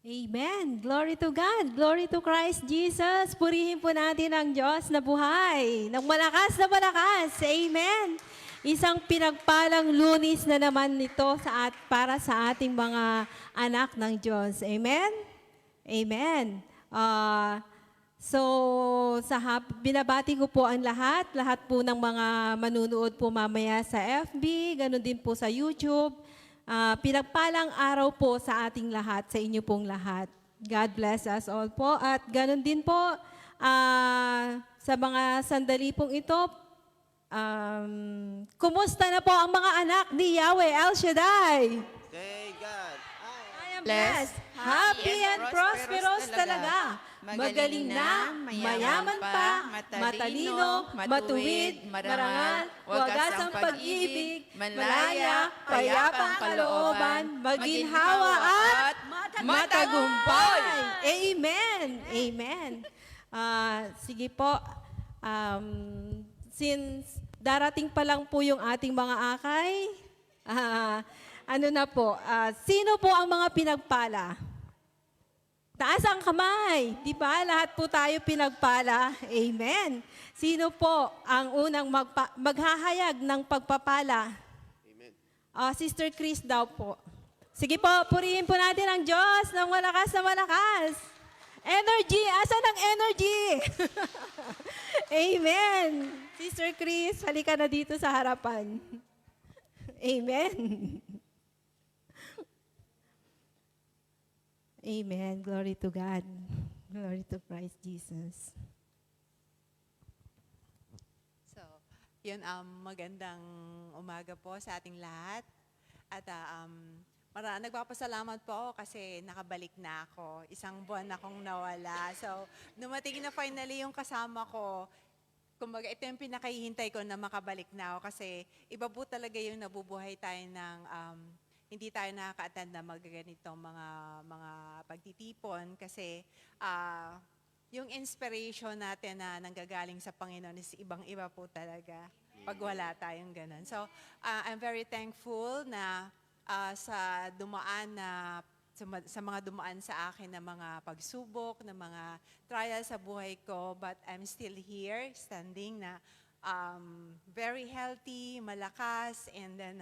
Amen. Glory to God. Glory to Christ Jesus. Purihin po natin ang Diyos na buhay. Ng malakas na malakas. Amen. Isang pinagpalang Lunes na naman nito para sa ating mga anak ng Diyos. Amen? Amen. So, binabati ko po ang lahat po ng mga manunood po mamaya sa FB, ganun din po sa YouTube. Pinagpalang araw po sa ating lahat, sa inyo pong lahat. God bless us all po. At ganun din po, sa mga sandali pong ito, kumusta na po ang mga anak ni Yahweh El Shaddai? Thank God. I am blessed, happy and prosperous talaga. Magaling na, mayaman pa, matalino, matuwid, marangal, wagas ang pag-ibig, malaya, payapang kalooban, maginhawa at matagumpay. Amen. Amen. Sige po, since darating pa lang po yung ating mga akay, sino po ang mga pinagpala? Taas ang kamay. Di ba? Lahat po tayo pinagpala. Amen. Sino po ang unang maghahayag ng pagpapala? Amen. Sister Chris daw po. Sige po, purihin po natin ang Diyos ng malakas na malakas. Energy! Asan ang energy? Amen. Sister Chris, halika na dito sa harapan. Amen. Amen. Glory to God. Glory to Christ Jesus. So, yun, magandang umaga po sa ating lahat. At nagpapasalamat po ako kasi nakabalik na ako. Isang buwan akong nawala. So, dumating na finally yung kasama ko. Kumbaga, ito yung pinakahihintay ko na makabalik na ako kasi iba po talaga yung nabubuhay tayo ng hindi tayo nakaka-attend na magaganitong mga pagtitipon kasi yung inspiration natin na nanggagaling sa Panginoon is ibang-iba po talaga pag wala tayong ganun. So, I'm very thankful na sa mga dumaan sa akin na mga pagsubok, na mga trials sa buhay ko, but I'm still here, standing na very healthy, malakas, and then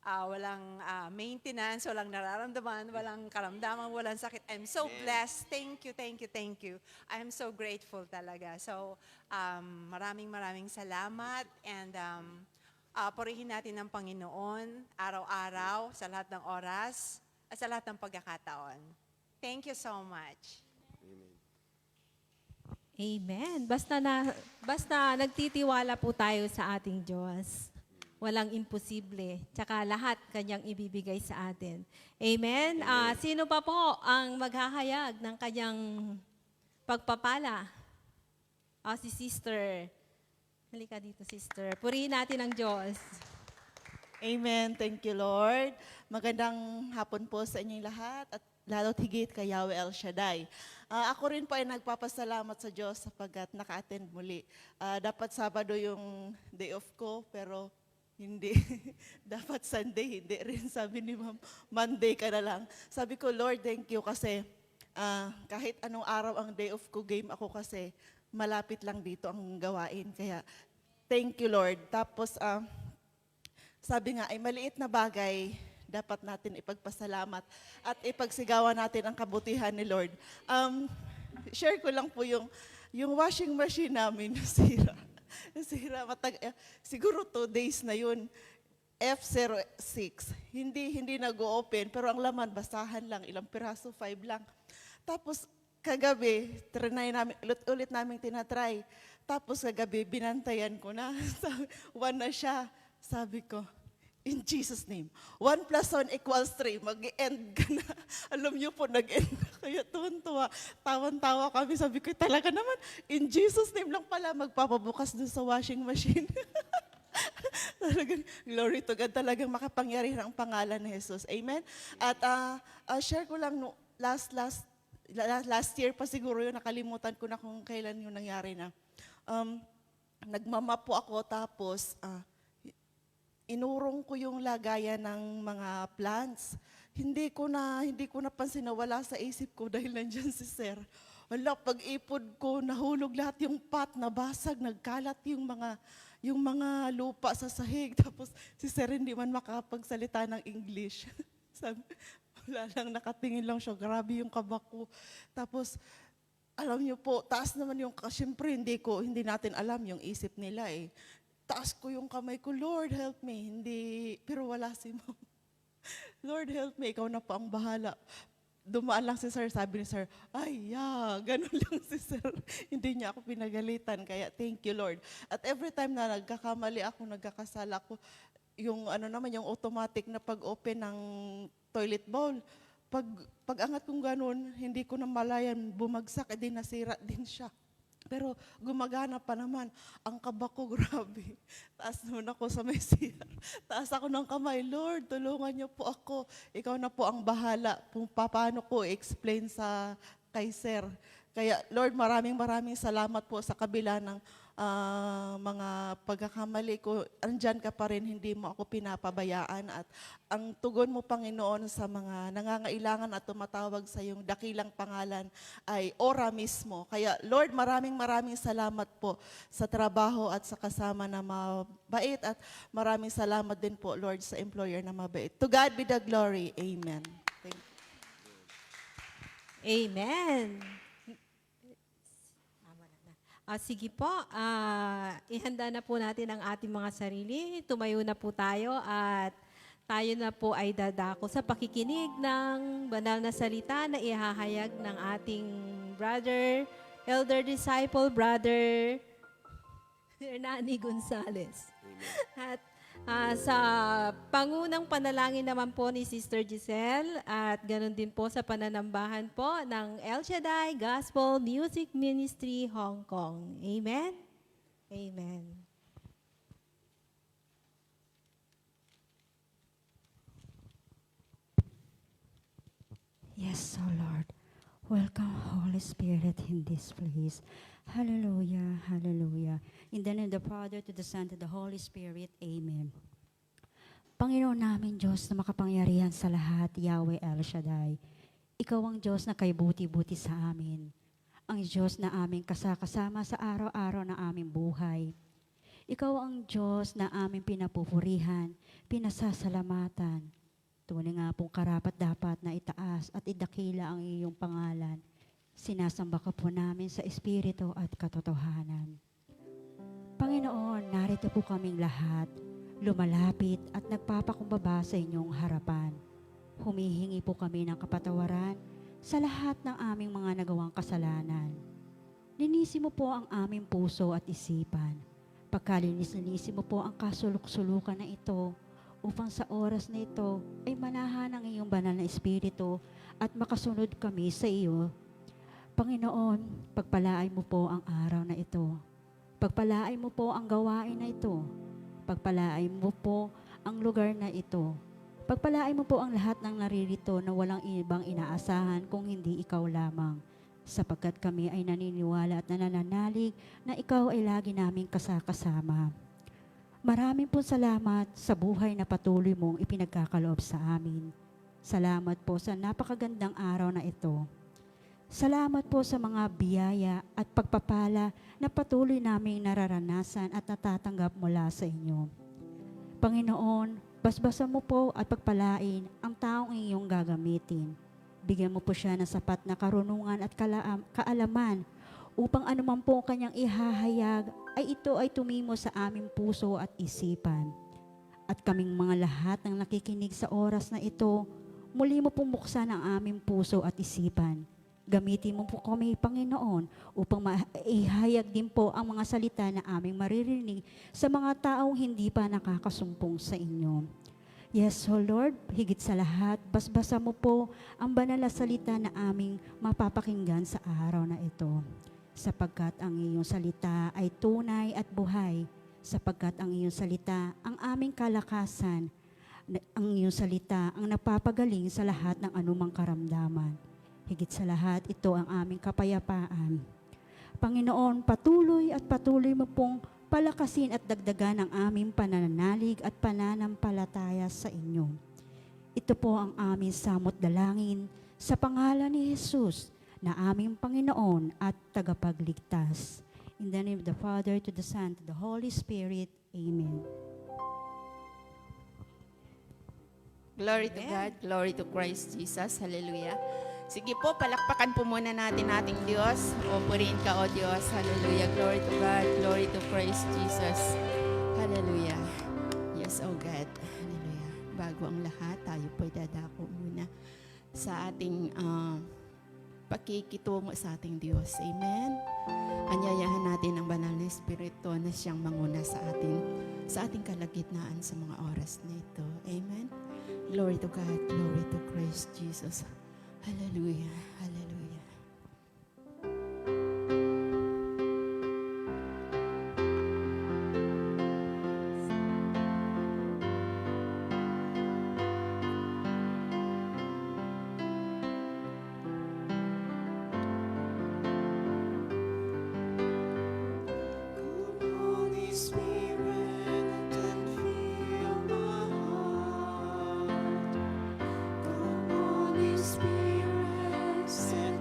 walang maintenance, walang nararamdaman, walang karamdaman, walang sakit. I'm so blessed. Thank you, thank you, thank you. I'm so grateful talaga. So, maraming salamat and purihin natin ang Panginoon araw-araw, sa lahat ng oras, at sa lahat ng pagkakataon. Thank you so much. Amen. Amen. Basta nagtitiwala po tayo sa ating Diyos. Walang imposible. Tsaka lahat kanyang ibibigay sa atin. Amen? Sino pa po ang maghahayag ng kanyang pagpapala? Si Sister. Halika dito, Sister. Purihin natin ang Diyos. Amen. Thank you, Lord. Magandang hapon po sa inyong lahat at lalo't higit kay Yahweh El Shaddai. Ako rin po ay nagpapasalamat sa Diyos sapagkat naka-attend muli. Dapat Sabado yung day off ko, pero hindi. Dapat Sunday, hindi rin. Sabi ni Ma'am, Monday ka na lang. Sabi ko, Lord, thank you kasi kahit anong araw ang day off ko, game ako kasi malapit lang dito ang gawain. Kaya, thank you, Lord. Tapos, sabi nga, ay maliit na bagay, dapat natin ipagpasalamat at ipagsigawan natin ang kabutihan ni Lord. Share ko lang po yung washing machine namin nasira. Siguro 2 days na yun. F06. Hindi nag-o-open, pero ang laman, basahan lang, ilang piraso, 5 lang. Tapos, kagabi, ulit namin tinatry. Tapos kagabi, binantayan ko na. 1 na siya. Sabi ko, in Jesus' name, 1 + 1 = 3. Mag-end ka na. Alam niyo po, nag-end na. Kaya tuwan-tuwa. Tawan-tawa kami. Sabi ko, talaga naman, in Jesus' name lang pala, magpapabukas dun sa washing machine. Talagang, glory to God. Talagang makapangyarihan ang pangalan ni Jesus. Amen? At share ko lang, last year pa siguro yun, nakalimutan ko na kung kailan yung nangyari na. Nagmamap po ako, tapos inurong ko yung lagayan ng mga plants. hindi ko napansin na wala sa isip ko dahil nandiyan si Sir. Wala, pag-ipod ko, nahulog lahat yung pot, nabasag, nagkalat yung mga lupa sa sahig. Tapos si Sir hindi man makapagsalita ng English. Sabi, wala lang, nakatingin lang siya. Grabe yung kaba ko. Tapos, alam niyo po, taas naman yung, siyempre hindi natin alam yung isip nila eh. Taas ko yung kamay ko, Lord help me. Pero wala si Ma'am. Lord help me, ikaw na po ang bahala. Dumaan lang si Sir, sabi ni Sir, ay, ganun lang si Sir. Hindi niya ako pinagalitan, kaya thank you, Lord. At every time na nagkakamali ako, nagkakasala ako, yung yung automatic na pag-open ng toilet bowl, pag angat kong ganun, hindi ko na malayan, bumagsak, edi nasira din siya. Pero gumagana pa naman. Ang kaba ko, grabe. Taas naman ako sa may CR. Taas ako ng kamay, Lord, tulungan niyo po ako. Ikaw na po ang bahala kung paano ko explain kay Sir. Kaya, Lord, maraming salamat po sa kabila ng mga pagkakamali ko. Andyan ka pa rin, hindi mo ako pinapabayaan. At ang tugon mo, Panginoon, sa mga nangangailangan at tumatawag sa iyong dakilang pangalan ay ora mismo. Kaya, Lord, maraming salamat po sa trabaho at sa kasama na mabait. At maraming salamat din po, Lord, sa employer na mabait. To God be the glory. Amen. Thank you. Amen. Sige po, ihanda na po natin ang ating mga sarili. Tumayo na po tayo at tayo na po ay dadako sa pakikinig ng banal na salita na ihahayag ng ating brother, elder disciple, brother Hernani Gonzales. At sa pangunang panalangin naman po ni Sister Giselle at ganun din po sa pananambahan po ng El Shaddai Gospel Music Ministry Hong Kong. Amen? Amen. Yes, oh Lord. Welcome, Holy Spirit, in this place. Hallelujah, hallelujah. In the name of the Father, to the Son, to the Holy Spirit. Amen. Panginoon namin, Diyos na makapangyarihan sa lahat, Yahweh El Shaddai. Ikaw ang Diyos na kay buti-buti sa amin. Ang Diyos na aming kasakasama sa araw-araw ng aming buhay. Ikaw ang Diyos na aming pinapupurihan, pinasasalamatan. Tunay nga pong karapat dapat na itaas at idakila ang iyong pangalan. Sinasamba ka po namin sa Espiritu at katotohanan. Panginoon, narito po kaming lahat, lumalapit at nagpapakumbaba sa inyong harapan. Humihingi po kami ng kapatawaran sa lahat ng aming mga nagawang kasalanan. Linisi mo po ang aming puso at isipan. Pagkalinis-linisi mo po ang kasuluk-sulukan na ito upang sa oras na ito ay manahan ang iyong banal na Espiritu at makasunod kami sa iyo. Panginoon, pagpalaay mo po ang araw na ito. Pagpalaay mo po ang gawain na ito. Pagpalaay mo po ang lugar na ito. Pagpalaay mo po ang lahat ng naririto na walang ibang inaasahan kung hindi ikaw lamang. Sapagkat kami ay naniniwala at nananalig na ikaw ay lagi naming kasakasama. Maraming po salamat sa buhay na patuloy mong ipinagkakaloob sa amin. Salamat po sa napakagandang araw na ito. Salamat po sa mga biyaya at pagpapala na patuloy naming nararanasan at natatanggap mula sa inyo. Panginoon, basbasan mo po at pagpalain ang taong iyong gagamitin. Bigyan mo po siya ng sapat na karunungan at kaalaman upang anuman po kanyang ihahayag ay ito ay tumimo sa aming puso at isipan. At kaming mga lahat ng nakikinig sa oras na ito, muli mo pong buksan ang aming puso at isipan. Gamitin mo po kami, Panginoon, upang maihayag din po ang mga salita na aming maririnig sa mga taong hindi pa nakakasumpong sa inyo. Yes, O Lord, higit sa lahat, basbasa mo po ang banal na salita na aming mapapakinggan sa araw na ito. Sapagkat ang iyong salita ay tunay at buhay, sapagkat ang iyong salita ang aming kalakasan, ang iyong salita ang napapagaling sa lahat ng anumang karamdaman. Higit sa lahat, ito ang aming kapayapaan. Panginoon, patuloy mo pong palakasin at dagdagan ang aming pananalig at pananampalataya sa inyo. Ito po ang aming samot dalangin sa pangalan ni Jesus na aming Panginoon at tagapagligtas. In the name of the Father, to the Son, to the Holy Spirit. Amen. Glory to God, glory to Christ Jesus. Hallelujah. Sige po, palakpakan po muna natin ating Diyos. O purihin ka, O Diyos. Hallelujah. Glory to God, glory to Christ Jesus. Hallelujah. Yes, O God. Hallelujah. Bago ang lahat, tayo po'y dadako muna sa ating pakikitungo sa ating Diyos. Amen. Anyayahan natin ang banal na Espiritu na siyang manguna sa ating kalagitnaan sa mga oras na ito. Amen. Glory to God, glory to Christ Jesus. Hallelujah, hallelujah. Holy Spirit, and fill my heart. Come, Holy Spirit, set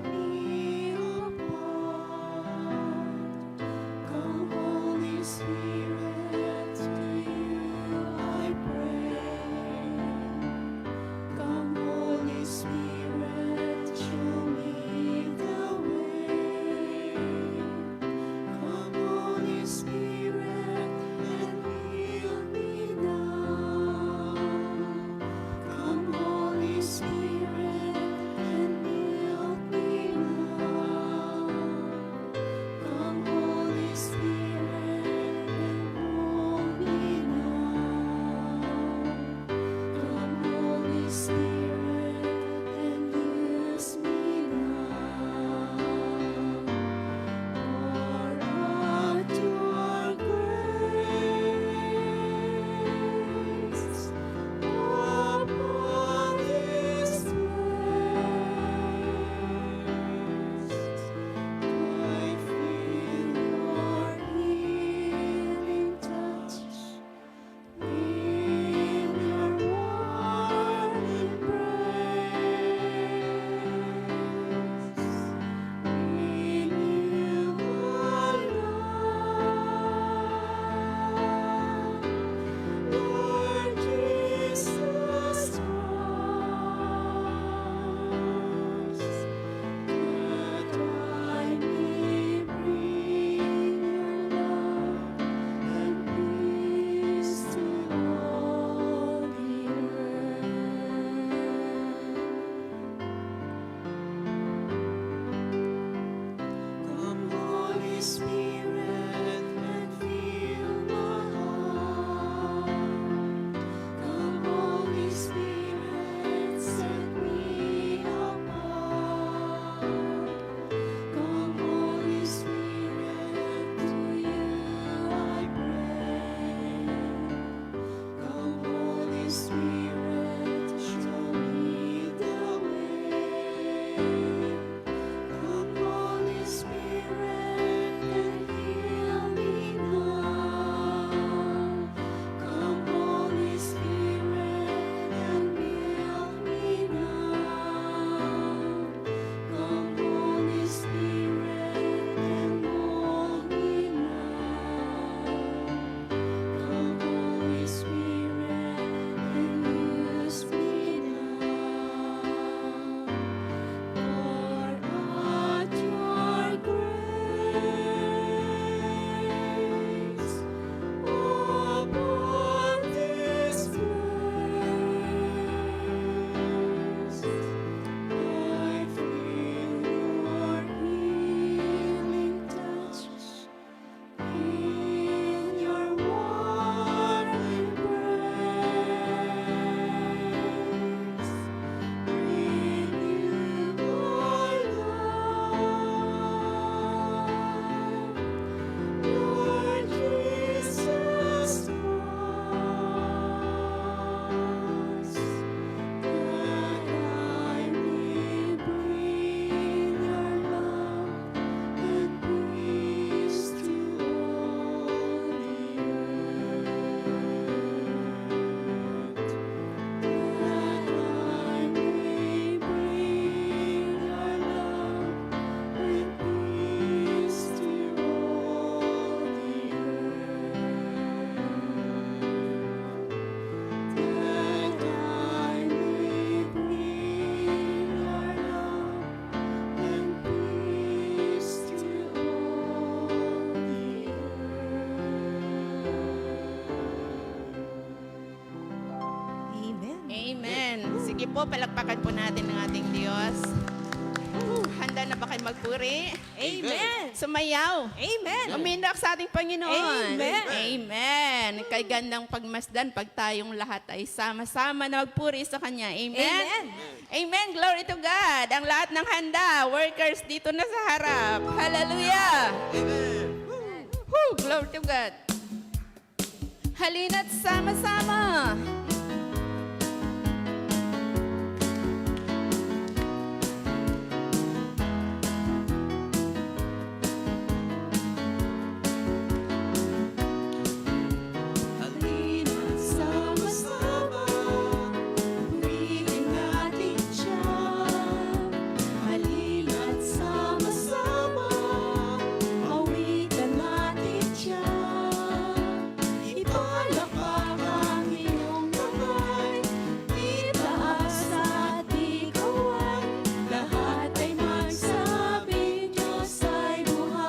Sige po, palakpakan po natin ang ating Diyos. Handa na ba kayo magpuri? Amen. Sumayaw. Amen. Umindak sa ating Panginoon. Amen. Amen. Kay gandang pagmasdan pag tayong lahat ay sama-sama na magpuri sa Kanya. Amen. Amen. Amen. Glory to God. Ang lahat ng handa, workers dito na sa harap. Hallelujah. Amen. Glory to God. Halina't sama-sama. Halina't sama-sama, purihin natin siya. Halina't sama-sama, awitan natin siya. Ipalakpak ang iyong kamay, itaas at ikawan. Lahat ay magsabing Diyos ay buhay.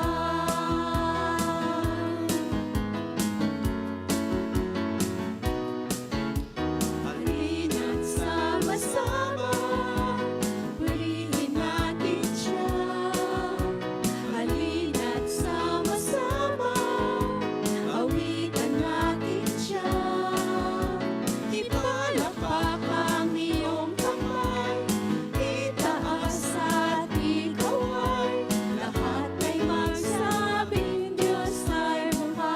Halina't sama-sama, purihin natin siya. Halina't sama-sama, awitan natin siya. Ipalakpak ang iyong kamay, itaas at ikawan. Lahat ay magsabing Diyos ay buhay.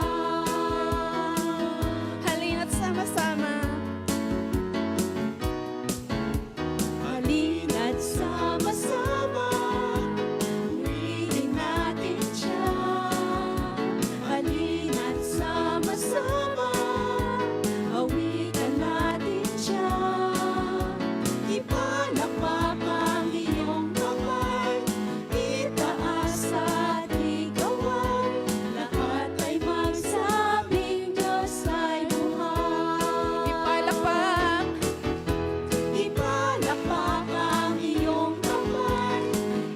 Halina't sama-sama. Halina't sama-sama, purihin natin siya. Halina't sama-sama, awitan natin siya. Ipalakpak ang iyong kamay, itaas at ikawan. Lahat ay magsabing Diyos ay buhay. Ipalakpak. Ipalakpak ang iyong kamay,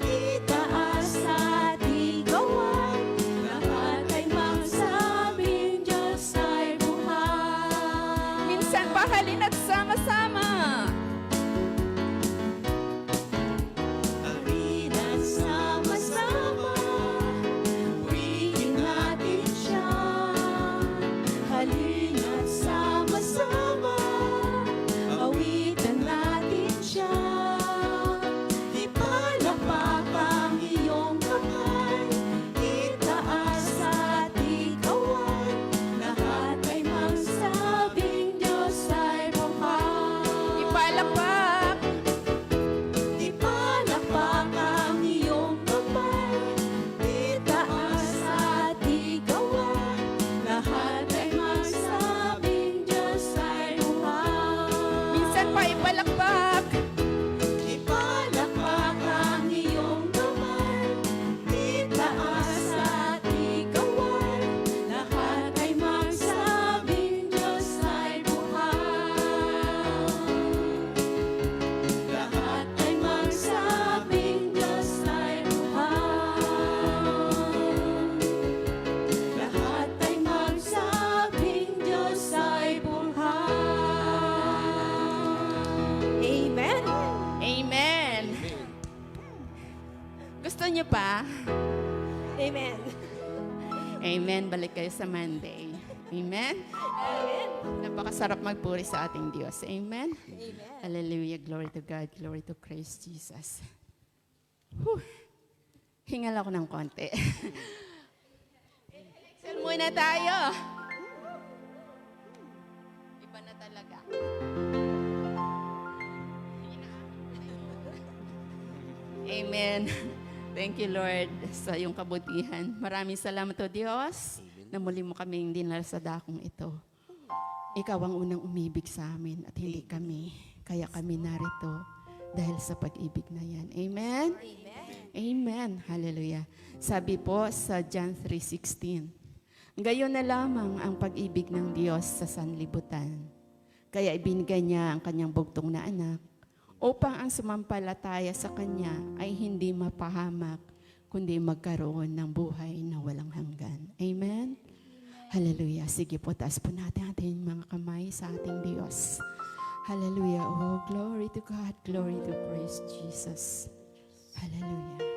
itaas at ikawan. Lahat ay magsabing Diyos ay buhay. Minsan pa halina't sama-sama. Halina't sama-sama, purihin natin siya. Halina't sama-sama, awitan natin siya. Ipalakpak ang iyong kamay, itaas at ikawan. Lahat ay magsabing Diyos ay buhay. Ipalakpak. Ipalakpak ang iyong kamay, itaas at ikawan. Lahat ay magsabing Diyos ay buhay. Minsan pa ipalakpak. Ipalakpak ang iyong kamay, itaas at ikawan. Lahat ay magsabing Diyos ay buhay. Lahat ay magsabing Diyos ay buhay. Lahat ay magsabing Diyos ay buhay. Amen. Amen. Gusto niyo pa? Amen. Amen. Balik kayo sa Monday. Amen. Amen. Napakasarap magpuri sa ating Diyos. Amen. Amen. Hallelujah. Glory to God. Glory to Christ Jesus. Whew. Hingal ako ng konti. Exhale muna tayo. Iba na talaga. Amen. Thank you, Lord, sa iyong kabutihan. Maraming salamat, O Diyos, na muli mo kaming dinala sa dakong ito. Ikaw ang unang umibig sa amin at hindi kami. Kaya kami narito dahil sa pag-ibig na yan. Amen? Amen. Hallelujah. Sabi po sa John 3:16, gayon na lamang ang pag-ibig ng Diyos sa sanlibutan. Kaya ibinigay niya ang kanyang bugtong na anak upang ang sumampalataya sa Kanya ay hindi mapahamak, kundi magkaroon ng buhay na walang hanggan. Amen? Hallelujah. Sige po, taas po natin ating mga kamay sa ating Diyos. Hallelujah. Oh, glory to God. Glory to Christ Jesus. Hallelujah.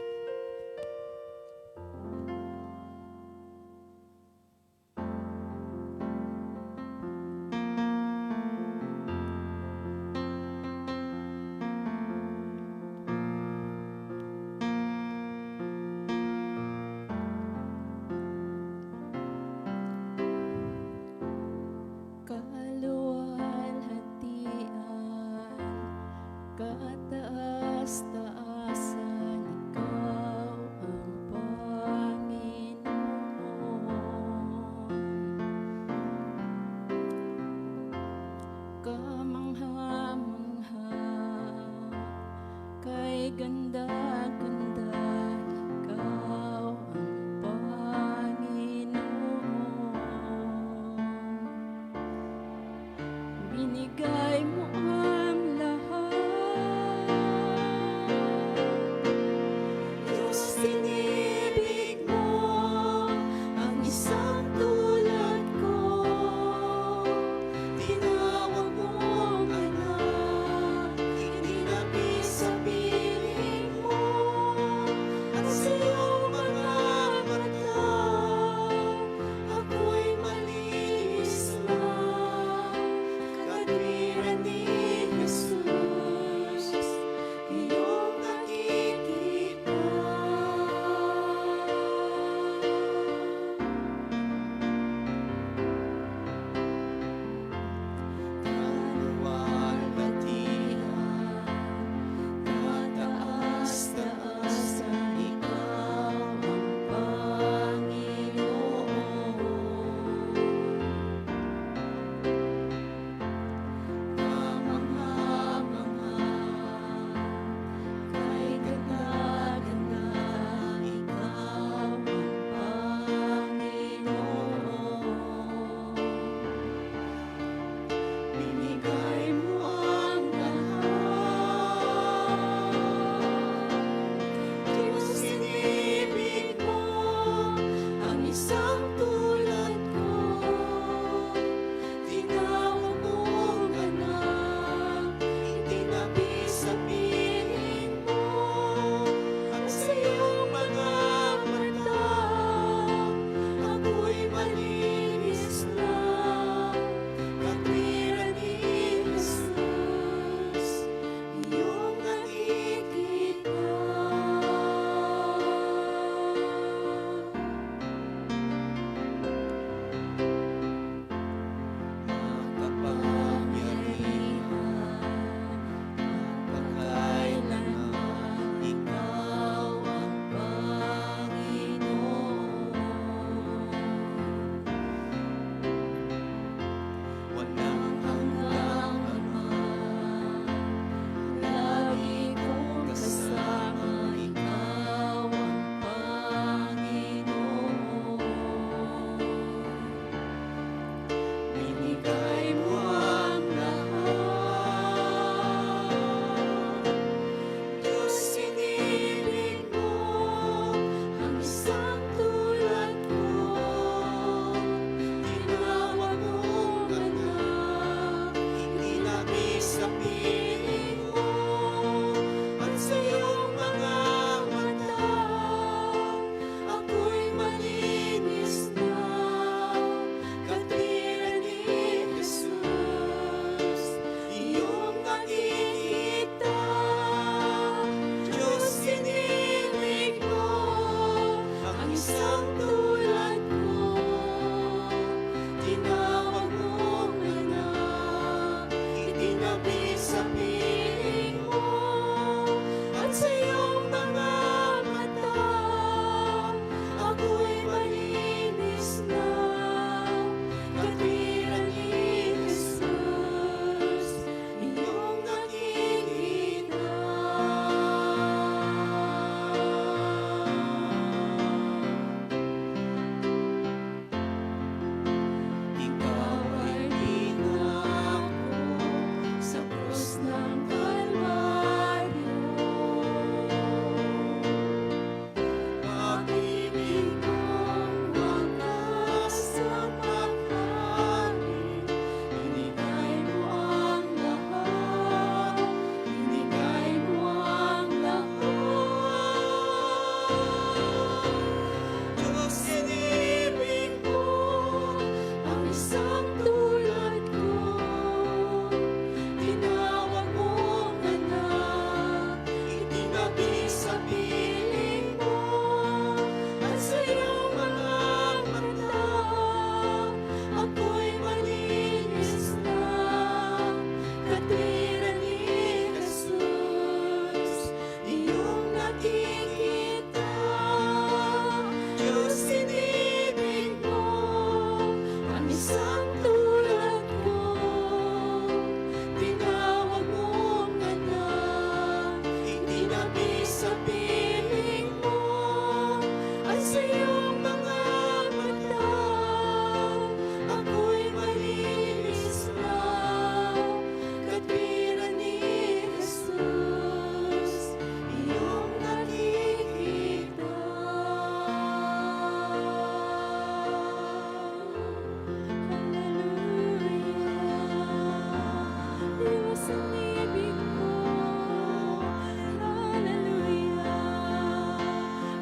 Kaluwalhatian, kataas-taasan, ikaw ang Panginoon. Kamangha-mangha, kay ganda-ganda, ikaw ang Panginoon. Binigay mo ang lahat. Diyos, tinibig mo ang isang tulad ko. Tinawag mong anak, tinapis sa piling mo.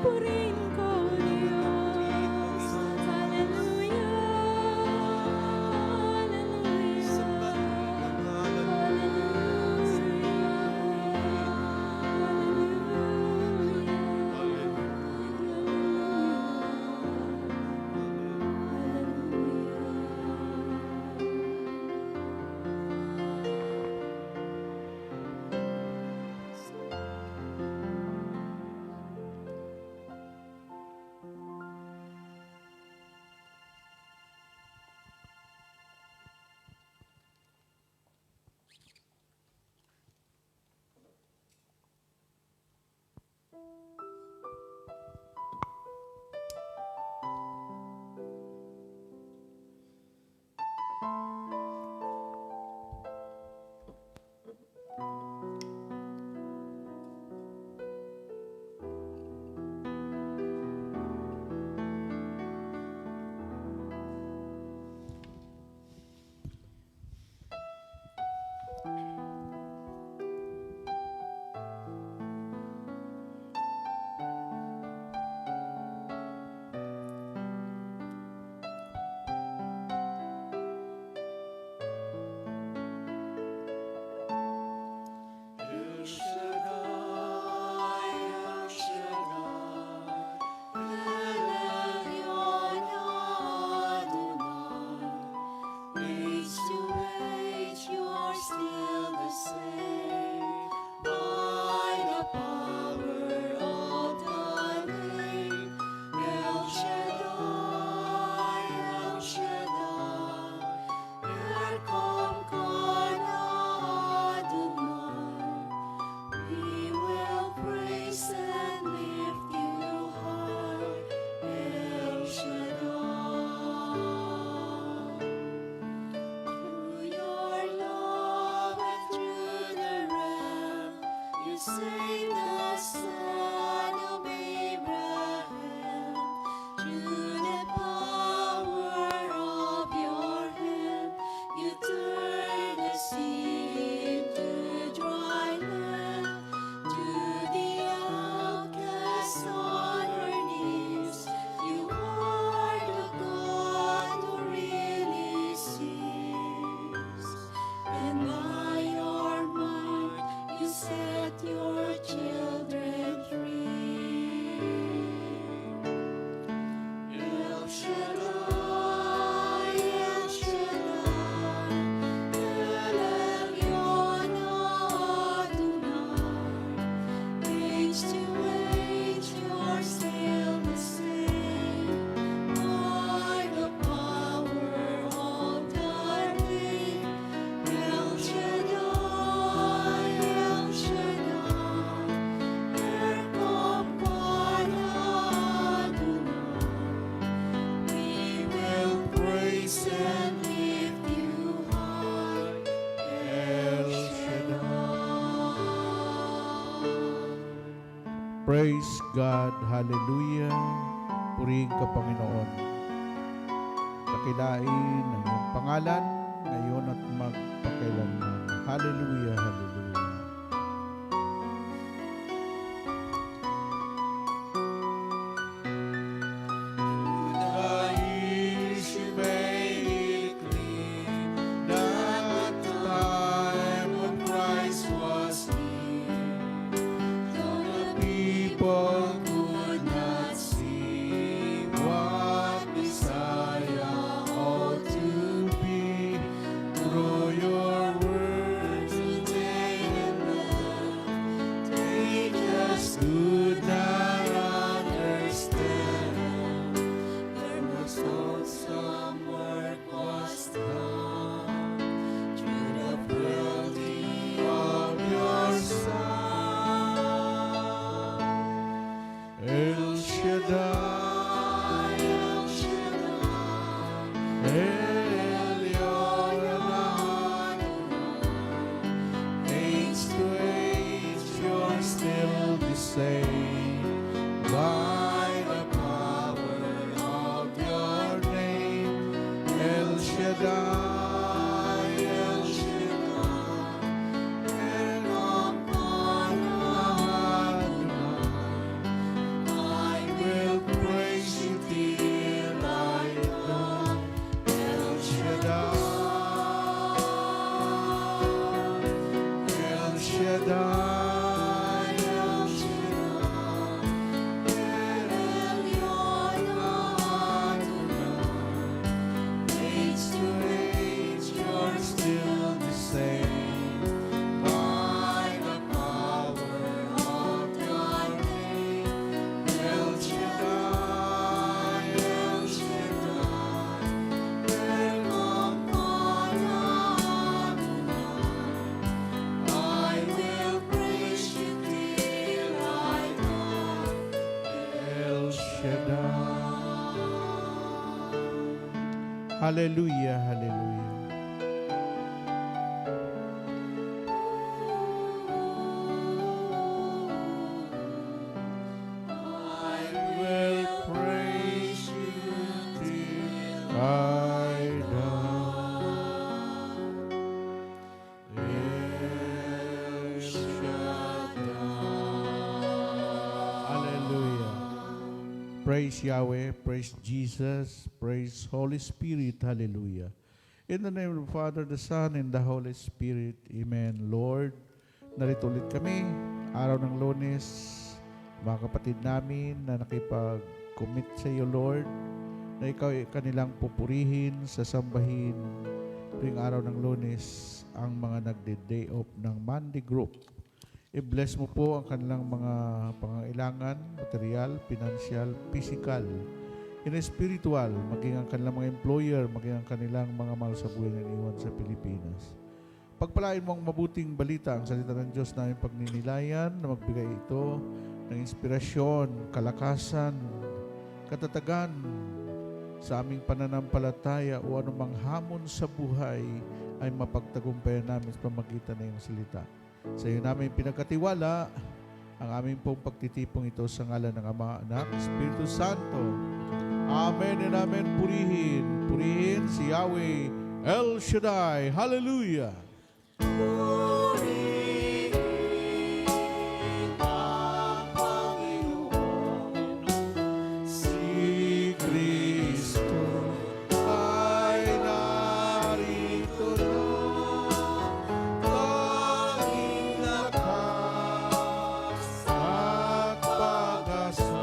purihin ko, Diyos. Hallelujah. Save the son of Abraham through the power of your hand. You turn the sea into dry land. To the outcast on her knees, you are the God who really sees. And by your might, you set your children free. El Shaddai, El Shaddai, El Elyon Adonai. Age to age, you're still the same. By the power of thy name, El Shaddai, El Shaddai, Erkopan Adonai. We will praise and lift you high, El Shaddai. Praise God. Hallelujah. Purihin ka, Panginoon. Dakilain ang iyong pangalan ngayon at magpakailanman. Hallelujah. Hallelujah. You made it clear that the time when Christ was here, though the people could not see what Messiah ought to be, through your words they Shaddai, El you're still the same. By the power of thy name, El Shaddai, El Shaddai, I will praise you till I die. El Shaddai. Hallelujah, hallelujah. I will praise you till I die. El Shaddai. Hallelujah. Praise Yahweh, praise Jesus, praise Holy Spirit. Hallelujah. In the name of the Father, the Son, and the Holy Spirit. Amen. Lord, narito ulit kami, araw ng Lunes, mga kapatid namin na nakipag-commit sa iyo, Lord, na ikaw ay kanilang pupurihin, sasambahin tuwing araw ng Lunes ang mga nagde-day off ng Monday Group. I-bless mo po ang kanilang mga pangangailangan, material, financial, physical, spiritual, maging ang kanilang mga employer, maging ang kanilang mga mahal sa buhay na iniwan sa Pilipinas. Pagpalain mo ang mabuting balita, ang salita ng Diyos na aming pagninilayan, na magbigay ito ng inspirasyon, kalakasan, katatagan sa aming pananampalataya o anumang hamon sa buhay ay mapagtagumpayan namin sa pamagitan ng iyong salita. Sa iyo namin pinagkatiwala ang aming pong pagtitipong ito sa ngalan ng Ama, Anak, Espiritu Santo. Amen and amen. Purihin, purihin si Yahweh, El Shaddai. Hallelujah. Si Kristo ay narito na, tanging lakas at pag-asa.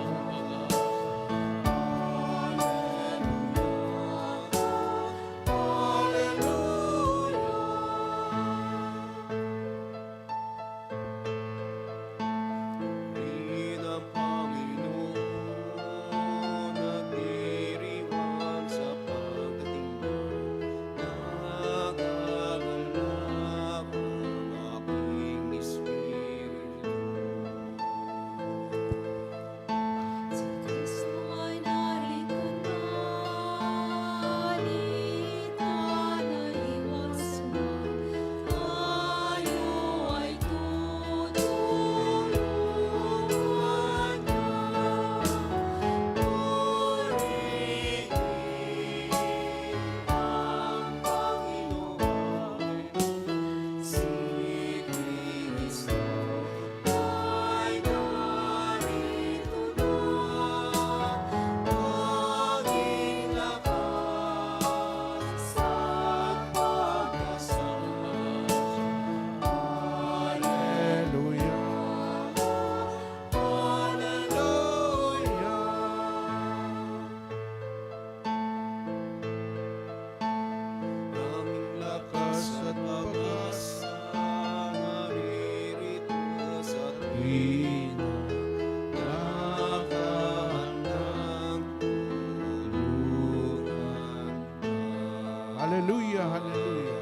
Hallelujah, hallelujah.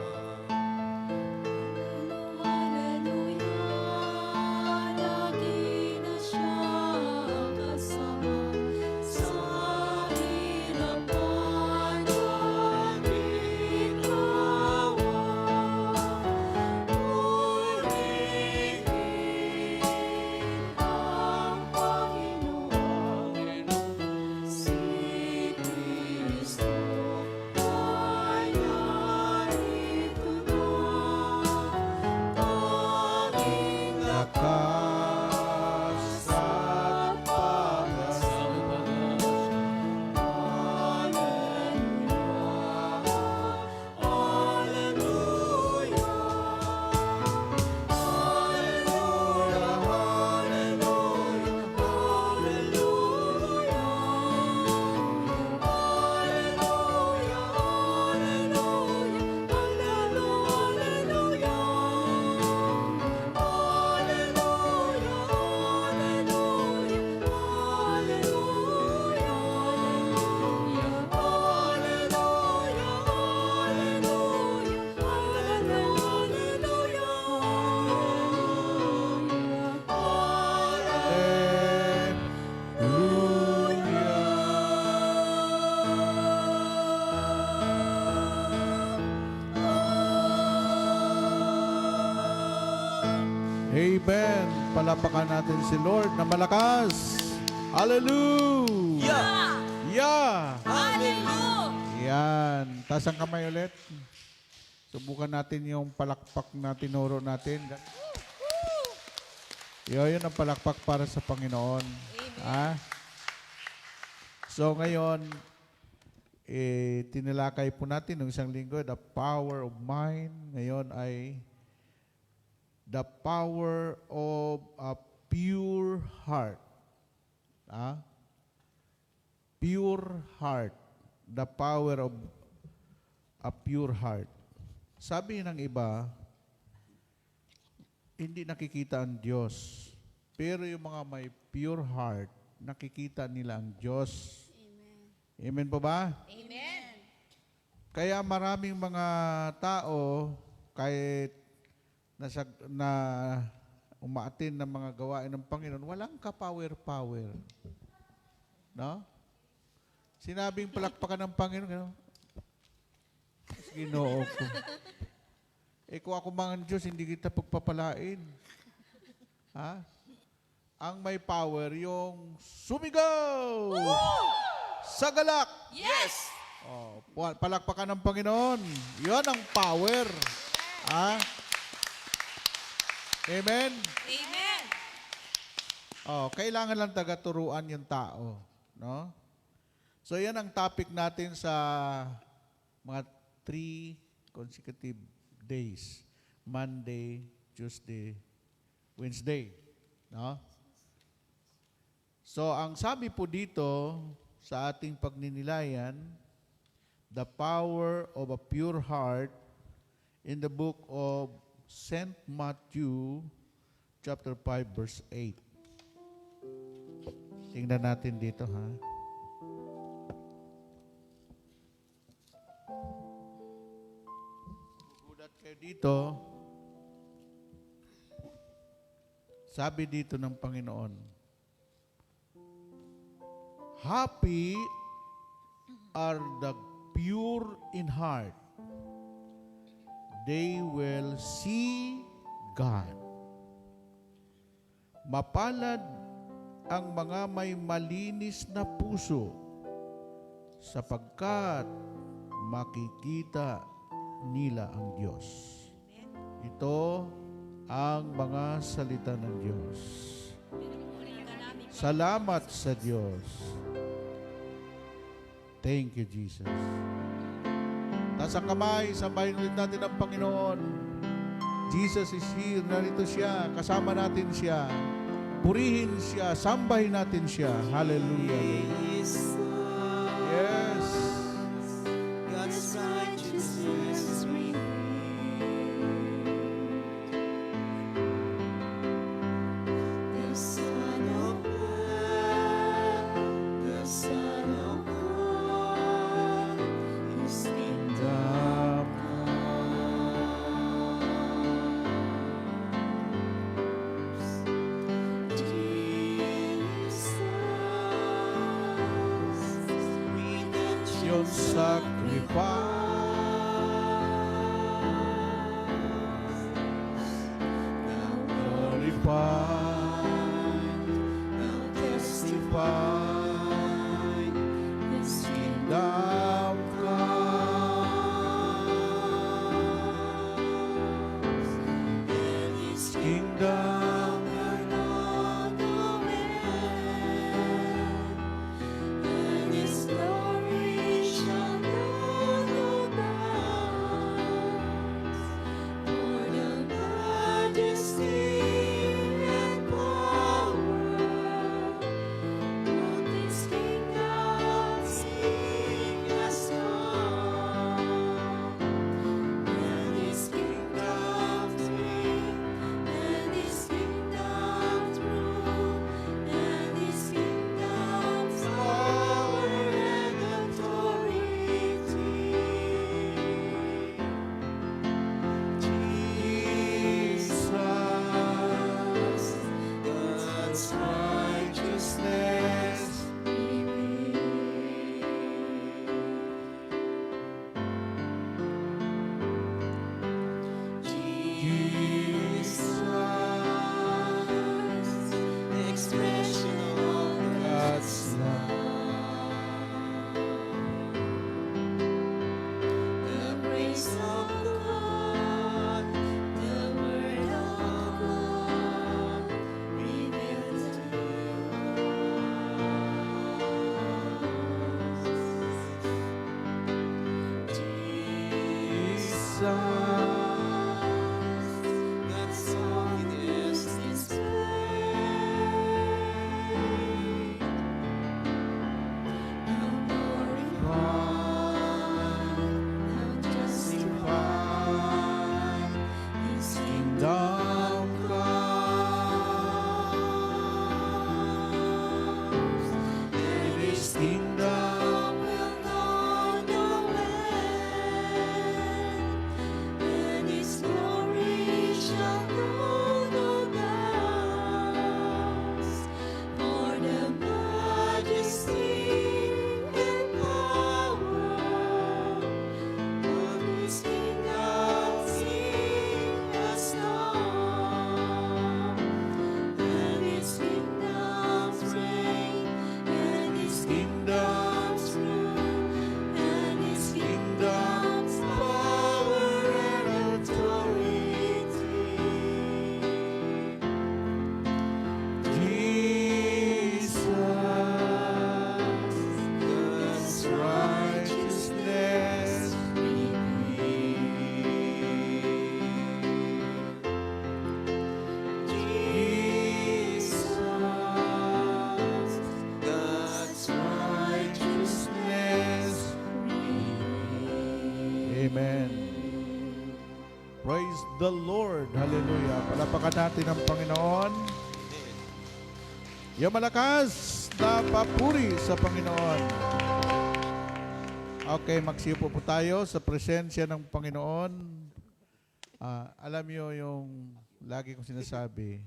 palapakan natin si Lord na malakas. Hallelujah! Yeah! Yan. Taas ang kamay ulit. Subukan natin yung palakpak na tinuro natin. Yun ang palakpak para sa Panginoon. Ah? So ngayon, tinalakay po natin ng isang linggo, the power of mind. Ngayon ay the power of a pure heart. Ah? Pure heart. The power of a pure heart. Sabi ng iba, hindi nakikita ang Diyos. Pero yung mga may pure heart, nakikita nila ang Diyos. Amen po ba? Amen. Kaya maraming mga tao, kahit na umaatin ng mga gawain ng Panginoon, walang ka-power-power. No? Sinabing palakpakan ng Panginoon, gano'n, Ginoo ko. Kung ako mga Diyos, hindi kita pagpapalain. Ha? Ang may power, yung sumigaw! Sa galak! Yes! Oh, palakpakan ng Panginoon. Yan ang power. Ha? Amen? Amen! Oh, kailangan lang taga-turuan yung tao. No? So, yan ang topic natin sa mga 3 consecutive days. Monday, Tuesday, Wednesday. No? So, ang sabi po dito sa ating pagninilayan, the power of a pure heart in the book of St. Matthew chapter 5 verse 8. Tingnan natin dito, ha? Gugulat kayo dito. Sabi dito ng Panginoon, happy are the pure in heart. They will see God. Mapalad ang mga may malinis na puso sapagkat makikita nila ang Diyos. Ito ang mga salita ng Diyos. Salamat sa Diyos. Thank you, Jesus. Taas ang kamay, sambahin ulit natin ang Panginoon. Jesus is here, narito siya, kasama natin siya. Purihin siya, sambahin natin siya. Hallelujah. Yes. God's righteousness the Son of Man, the Son of God, His kingdom Yung sacrifice. Glorify, testify, His kingdom come, and His kingdom on the land, and His glory shall not go bounds. For the majesty and power, the Lord. Hallelujah. Palapakan natin ang Panginoon. Yung malakas na papuri sa Panginoon. Okay, magsiupo po tayo sa presensya ng Panginoon. Alam niyo yung lagi kong sinasabi,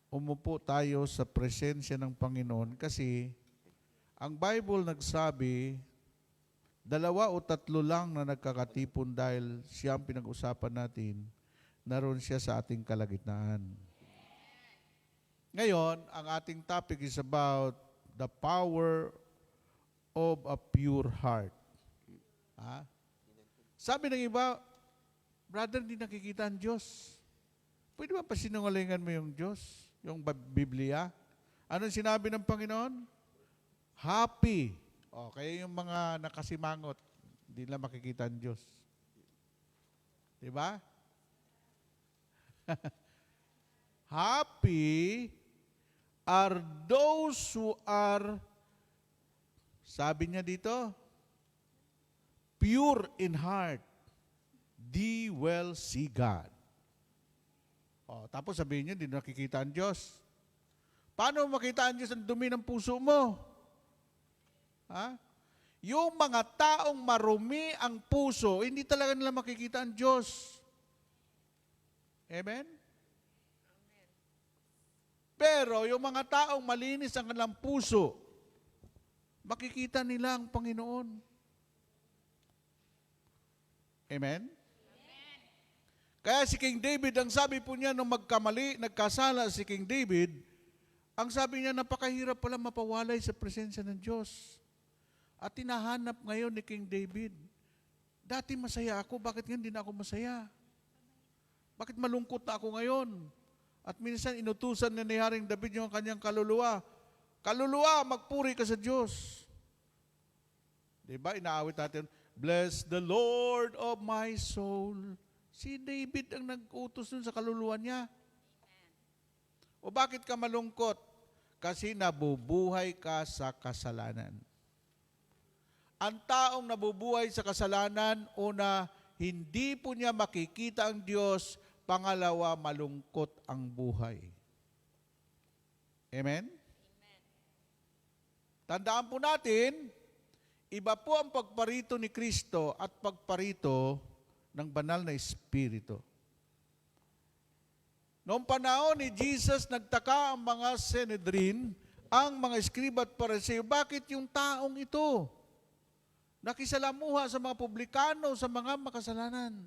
umupo tayo sa presensya ng Panginoon kasi ang Bible nagsabi, 2 o 3 lang na nagkakatipon dahil siya ang pinag-usapan natin, naroon siya sa ating kalagitnaan. Ngayon, ang ating topic is about the power of a pure heart. Sabi ng iba, brother, hindi nakikita ang Diyos. Pwede ba pasinungalingan mo yung Diyos? Yung Biblia? Anong sinabi ng Panginoon? Happy. Okay, yung mga nakasimangot, hindi nila makikita ang Diyos. Diba? Happy are those who are, sabi niya dito, pure in heart, they will see God. Tapos sabihin niya, hindi nakikita ang Diyos. Paano makita ang Diyos ang dumi ng puso mo? Yung mga taong marumi ang puso, hindi talaga nila makikita ang Diyos. Amen? Pero yung mga taong malinis ang kanilang puso, makikita nila ang Panginoon. Amen? Kaya si King David, ang sabi po niya nung nagkasala si King David, ang sabi niya, napakahirap pala mapawalay sa presensya ng Diyos. At tinahanap ngayon ni King David, dati masaya ako, bakit ngayon hindi na ako masaya? Bakit malungkot na ako ngayon? At minsan inutusan ni Haring David yung kanyang kaluluwa. Kaluluwa, magpuri ka sa Diyos. Diba? Inaawit natin, bless the Lord of my soul. Si David ang nag-utos dun sa kaluluwa niya. O bakit ka malungkot? Kasi nabubuhay ka sa kasalanan. Ang taong nabubuhay sa kasalanan, una, hindi po niya makikita ang Diyos. Pangalawa, malungkot ang buhay. Amen? Tandaan po natin, iba po ang pagparito ni Kristo at pagparito ng banal na Espiritu. Noong panahon ni Jesus, nagtaka ang mga Sanhedrin, ang mga Eskriba at Pariseo, bakit yung taong ito nakisalamuha sa mga publikano, sa mga makasalanan?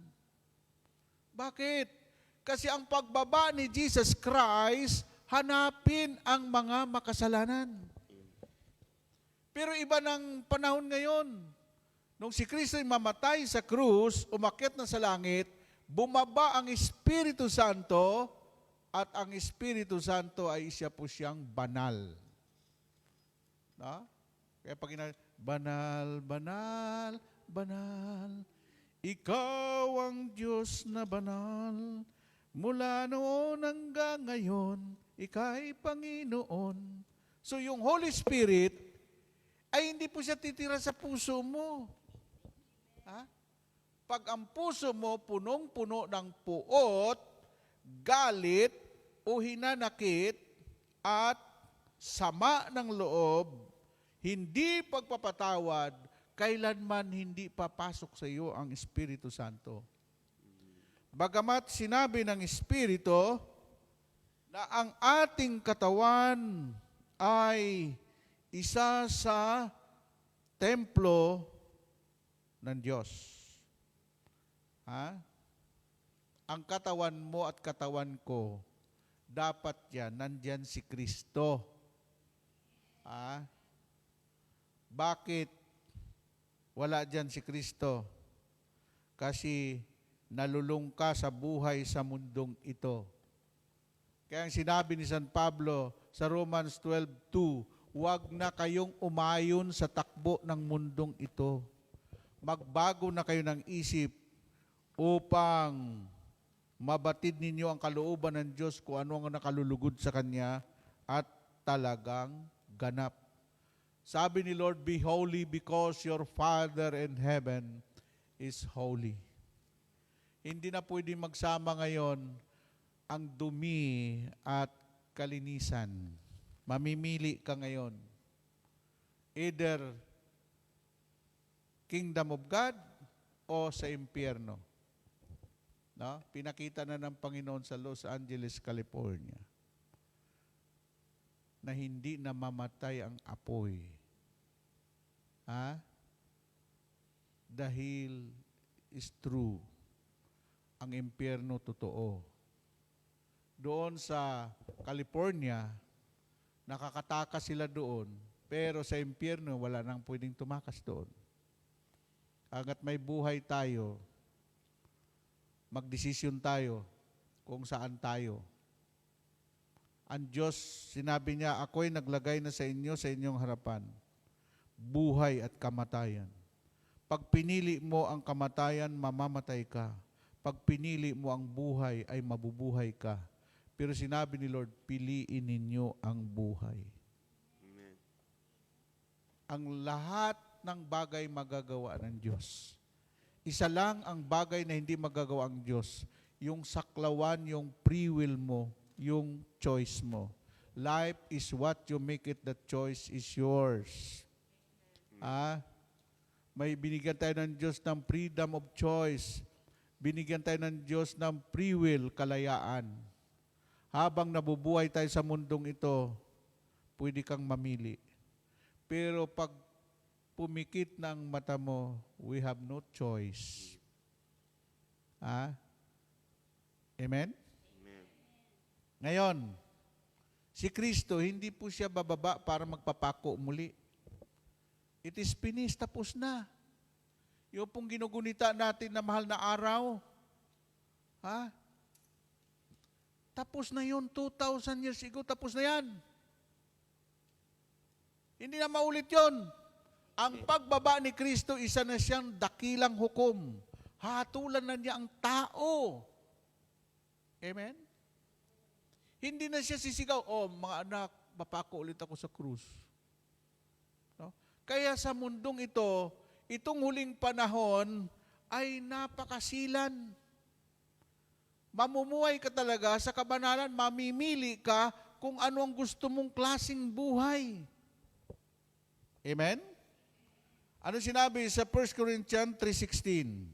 Bakit? Kasi ang pagbaba ni Jesus Christ, hanapin ang mga makasalanan. Pero iba ng panahon ngayon. Nung si Kristo ay mamatay sa krus, umakyat na sa langit, bumaba ang Espiritu Santo, at ang Espiritu Santo ay siya po siyang banal. Kaya pag banal, banal, banal, ikaw ang Diyos na banal, mula noon hanggang ngayon, ika'y Panginoon. So yung Holy Spirit, ay hindi po siya titira sa puso mo. Pag ang puso mo punong-puno ng puot, galit, o hinanakit, at sama ng loob, hindi pagpapatawad, kailanman hindi papasok sa iyo ang Espiritu Santo. Bagamat sinabi ng Espiritu na ang ating katawan ay isa sa templo ng Diyos. Ang katawan mo at katawan ko, dapat yan, nandyan si Kristo. Bakit wala dyan si Kristo? Kasi nalulung ka sa buhay sa mundong ito. Kaya ang sinabi ni San Pablo sa Romans 12:2, huwag na kayong umayon sa takbo ng mundong ito. Magbago na kayo ng isip upang mabatid ninyo ang kalooban ng Diyos kung ano ang nakalulugod sa Kanya at talagang ganap. Sabi ni Lord, be holy because your Father in heaven is holy. Hindi na pwede magsama ngayon ang dumi at kalinisan. Mamimili ka ngayon. Either Kingdom of God o sa impyerno. No? Pinakita na ng Panginoon sa Los Angeles, California, na hindi namamatay ang apoy. Dahil is true. Ang impyerno totoo. Doon sa California, nakakatakas sila doon, pero sa impyerno, wala nang pwedeng tumakas doon. Hanggat may buhay tayo, magdesisyon tayo kung saan tayo. Ang Diyos, sinabi niya, ako'y naglagay na sa inyo, sa inyong harapan, buhay at kamatayan. Pag pinili mo ang kamatayan, mamamatay ka. Pag pinili mo ang buhay, ay mabubuhay ka. Pero sinabi ni Lord, piliin ninyo ang buhay. Amen. Ang lahat ng bagay magagawa ng Diyos. Isa lang ang bagay na hindi magagawa ang Diyos, yung saklawan, yung free will mo, yung choice mo. Life is what you make it, the choice is yours. May binigyan tayo ng Diyos ng freedom of choice. Binigyan tayo ng Diyos ng free will, kalayaan. Habang nabubuhay tayo sa mundong ito, pwede kang mamili. Pero pag pumikit ng mata mo, we have no choice. Amen? Amen. Ngayon, si Kristo, hindi po siya bababa para magpapako muli. It is finished, tapos na. Yung pong ginugunita natin na mahal na araw, tapos na yun, 2,000 years ago, tapos na yan. Hindi na maulit yun. Ang pagbaba ni Kristo, isa na siyang dakilang hukom. Hatulan na niya ang tao. Amen? Hindi na siya sisigaw, mga anak, papako ulit ako sa krus. No? Kaya sa mundong ito, itong huling panahon ay napakasilan. Mamumuhay ka talaga sa kabanalan, mamimili ka kung ano ang gusto mong klaseng buhay. Amen? Ano sinabi sa 1 Corinthians 3:16?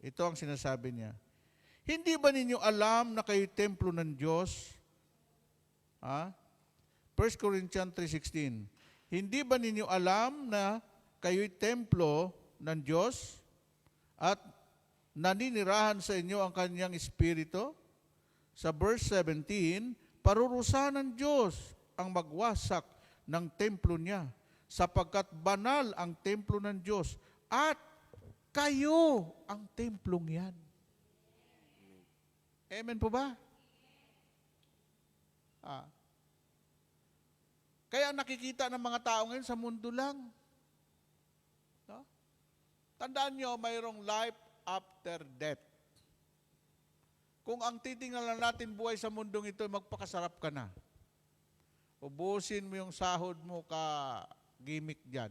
Ito ang sinasabi niya. Hindi ba ninyo alam na kayo'y templo ng Diyos? 1 Corinthians 3:16. Hindi ba ninyo alam na kayo'y templo ng Diyos at naninirahan sa inyo ang kanyang Espiritu? Sa verse 17, parurusahan ng Diyos ang magwasak ng templo niya, sapagkat banal ang templo ng Diyos at kayo ang templong yan. Amen po ba? Kaya nakikita ng mga tao ngayon sa mundo lang. No? Tandaan nyo, mayroong life after death. Kung ang titingnan lang natin buhay sa mundong ito, magpakasarap ka na. Ubusin mo yung sahod mo gimmick dyan.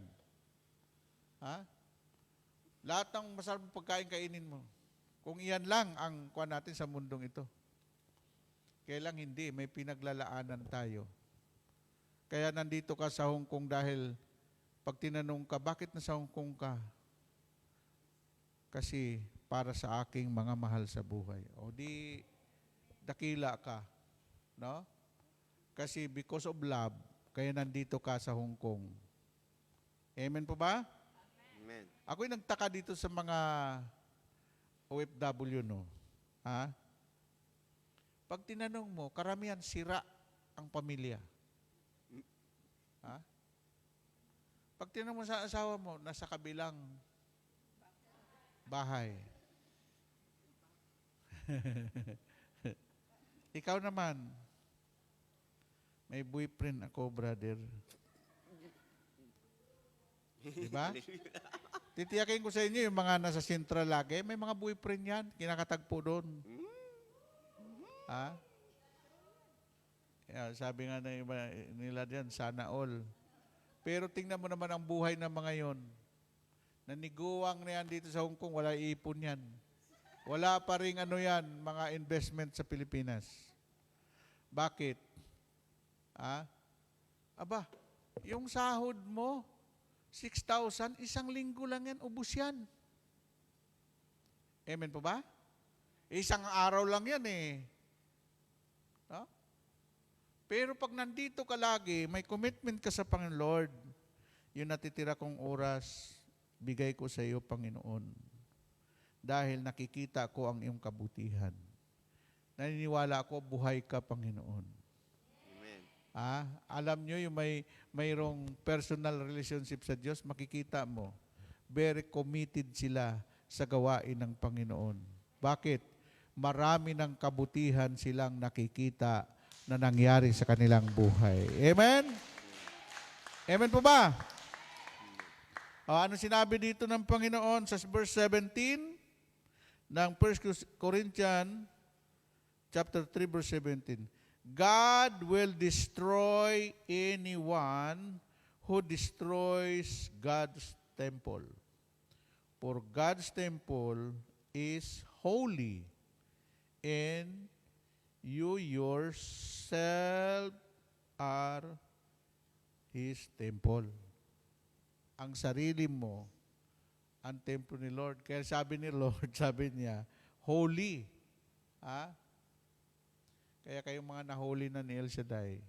Lahat ng masarap pagkain kainin mo. Kung iyan lang ang kuha natin sa mundong ito. Kailang hindi, may pinaglalaanan tayo. Kaya nandito ka sa Hong Kong dahil pag tinanong ka, bakit nasa Hong Kong ka? Kasi para sa aking mga mahal sa buhay. O di, dakila ka. No? Kasi because of love, kaya nandito ka sa Hong Kong. Amen po ba? Amen. Ako'y nagtaka dito sa mga OFW, no? Pag tinanong mo, karamihan sira ang pamilya. Pag tinanong mo sa asawa mo, nasa kabilang bahay. Ikaw naman, may boyfriend ako, brother. Diba? Titiyakin ko sa inyo, yung mga nasa Central lagi, may mga boyfriend yan, kinakatagpo doon. Sabi nga na iba nila diyan, sana all. Pero tingnan mo naman ang buhay ng mga yon. Naniguang na yan dito sa Hong Kong, wala ipon yan. Wala pa rin mga investment sa Pilipinas. Bakit? Aba, yung sahod mo, 6,000, isang linggo lang yan, ubus yan. Amen po ba? Isang araw lang yan eh. No? Pero pag nandito ka lagi, may commitment ka sa Panginoon, Lord, yung natitira kong oras, bigay ko sa iyo, Panginoon. Dahil nakikita ko ang iyong kabutihan. Naniniwala ako, buhay ka, Panginoon. Amen. Alam nyo yung mayroong personal relationship sa Diyos, makikita mo, very committed sila sa gawain ng Panginoon. Bakit? Marami ng kabutihan silang nakikita na nangyari sa kanilang buhay. Amen? Amen po ba? Ano sinabi dito ng Panginoon sa verse 17 ng 1 Corinthians chapter 3 verse 17? God will destroy anyone who destroys God's temple. For God's temple is holy, and you yourself are His temple. Ang sarili mo, ang templo ni Lord. Kaya sabi ni Lord, sabi niya, holy. Kaya kayong mga nahuli na ni El Shaddai,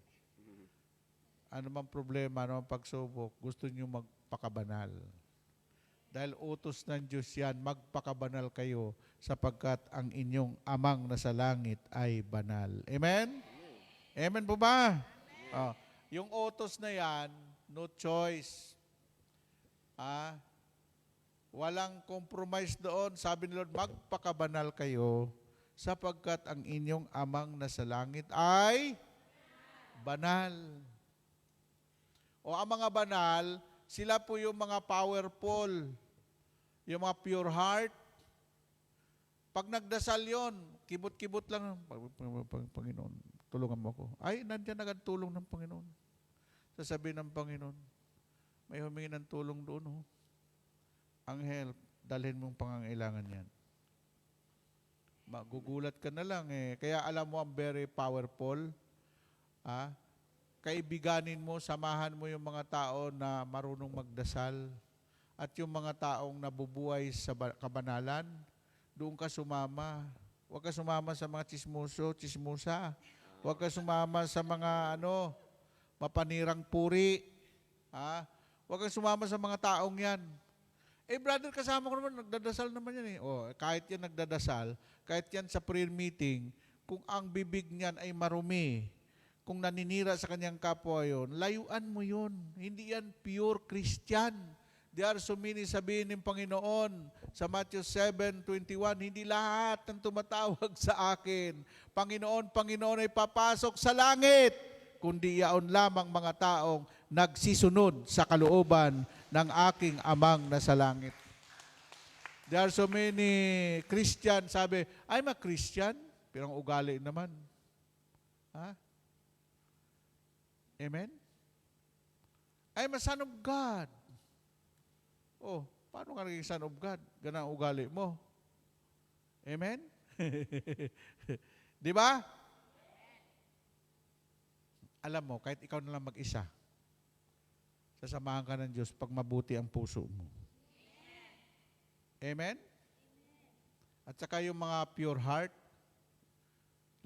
ano mang problema, ano mang pagsubok, gusto niyo magpakabanal. Dahil utos ng Diyos yan, magpakabanal kayo sapagkat ang inyong amang nasa langit ay banal. Amen? Amen po ba? Yung utos na yan, no choice. Walang compromise doon. Sabi ni Lord, magpakabanal kayo sapagkat ang inyong amang nasa langit ay banal. O ang mga banal, sila po yung mga powerful, yung mga pure heart. Pag nagdasal yon, kibot-kibot lang, Panginoon, tulungan mo ako. Ay, nandiyan agad tulong ng Panginoon. Sasabihin ng Panginoon, may humingi ng tulong doon. Anghel, dalhin mong pangangailangan yan. Magugulat ka na lang eh. Kaya alam mo ang very powerful. Kaibiganin mo, samahan mo yung mga tao na marunong magdasal. At yung mga taong nabubuhay sa kabanalan, doon ka sumama. Huwag ka sumama sa mga chismusa. Huwag ka sumama sa mga mapanirang puri. Huwag ka sumama sa mga taong yan. Brother, kasama ko naman, nagdadasal naman yan eh. Kahit yan nagdadasal, kahit yan sa prayer meeting, kung ang bibig niyan ay marumi, kung naninira sa kanyang kapwa yun, layuan mo yun. Hindi yan pure Christian. There are so many, sabihin ng Panginoon sa Matthew 7:21, hindi lahat ng tumatawag sa akin, Panginoon, Panginoon ay papasok sa langit, kundi yaon lamang mga taong nagsisunod sa kalooban ng aking amang nasa langit. There are so many Christian, sabi, I'm a Christian, pero ang ugali naman. Amen? I'm a son of God. Paano ka naging son of God? Ganang ugali mo. Amen? Di ba? Alam mo, kahit ikaw na lang mag-isa, sasamahan ka ng Diyos pag mabuti ang puso mo. Amen? At saka yung mga pure heart,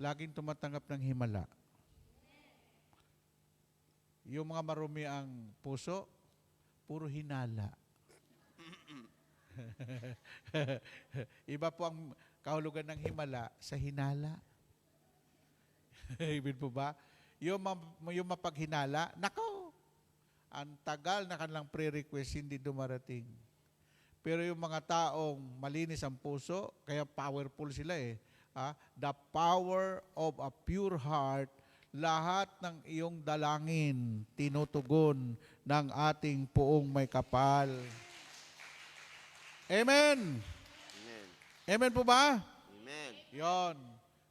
laging tumatanggap ng himala. Yung mga marumi ang puso, puro hinala. Iba po ang kahulugan ng himala sa hinala. Amen po ba? Yung mapaghinala, nako, ang tagal na kanilang pre-request, hindi dumarating. Pero yung mga taong malinis ang puso, kaya powerful sila eh. The power of a pure heart, lahat ng iyong dalangin, tinutugon ng ating Poong may kapal. Amen? Amen. Amen po ba? Amen. Yon.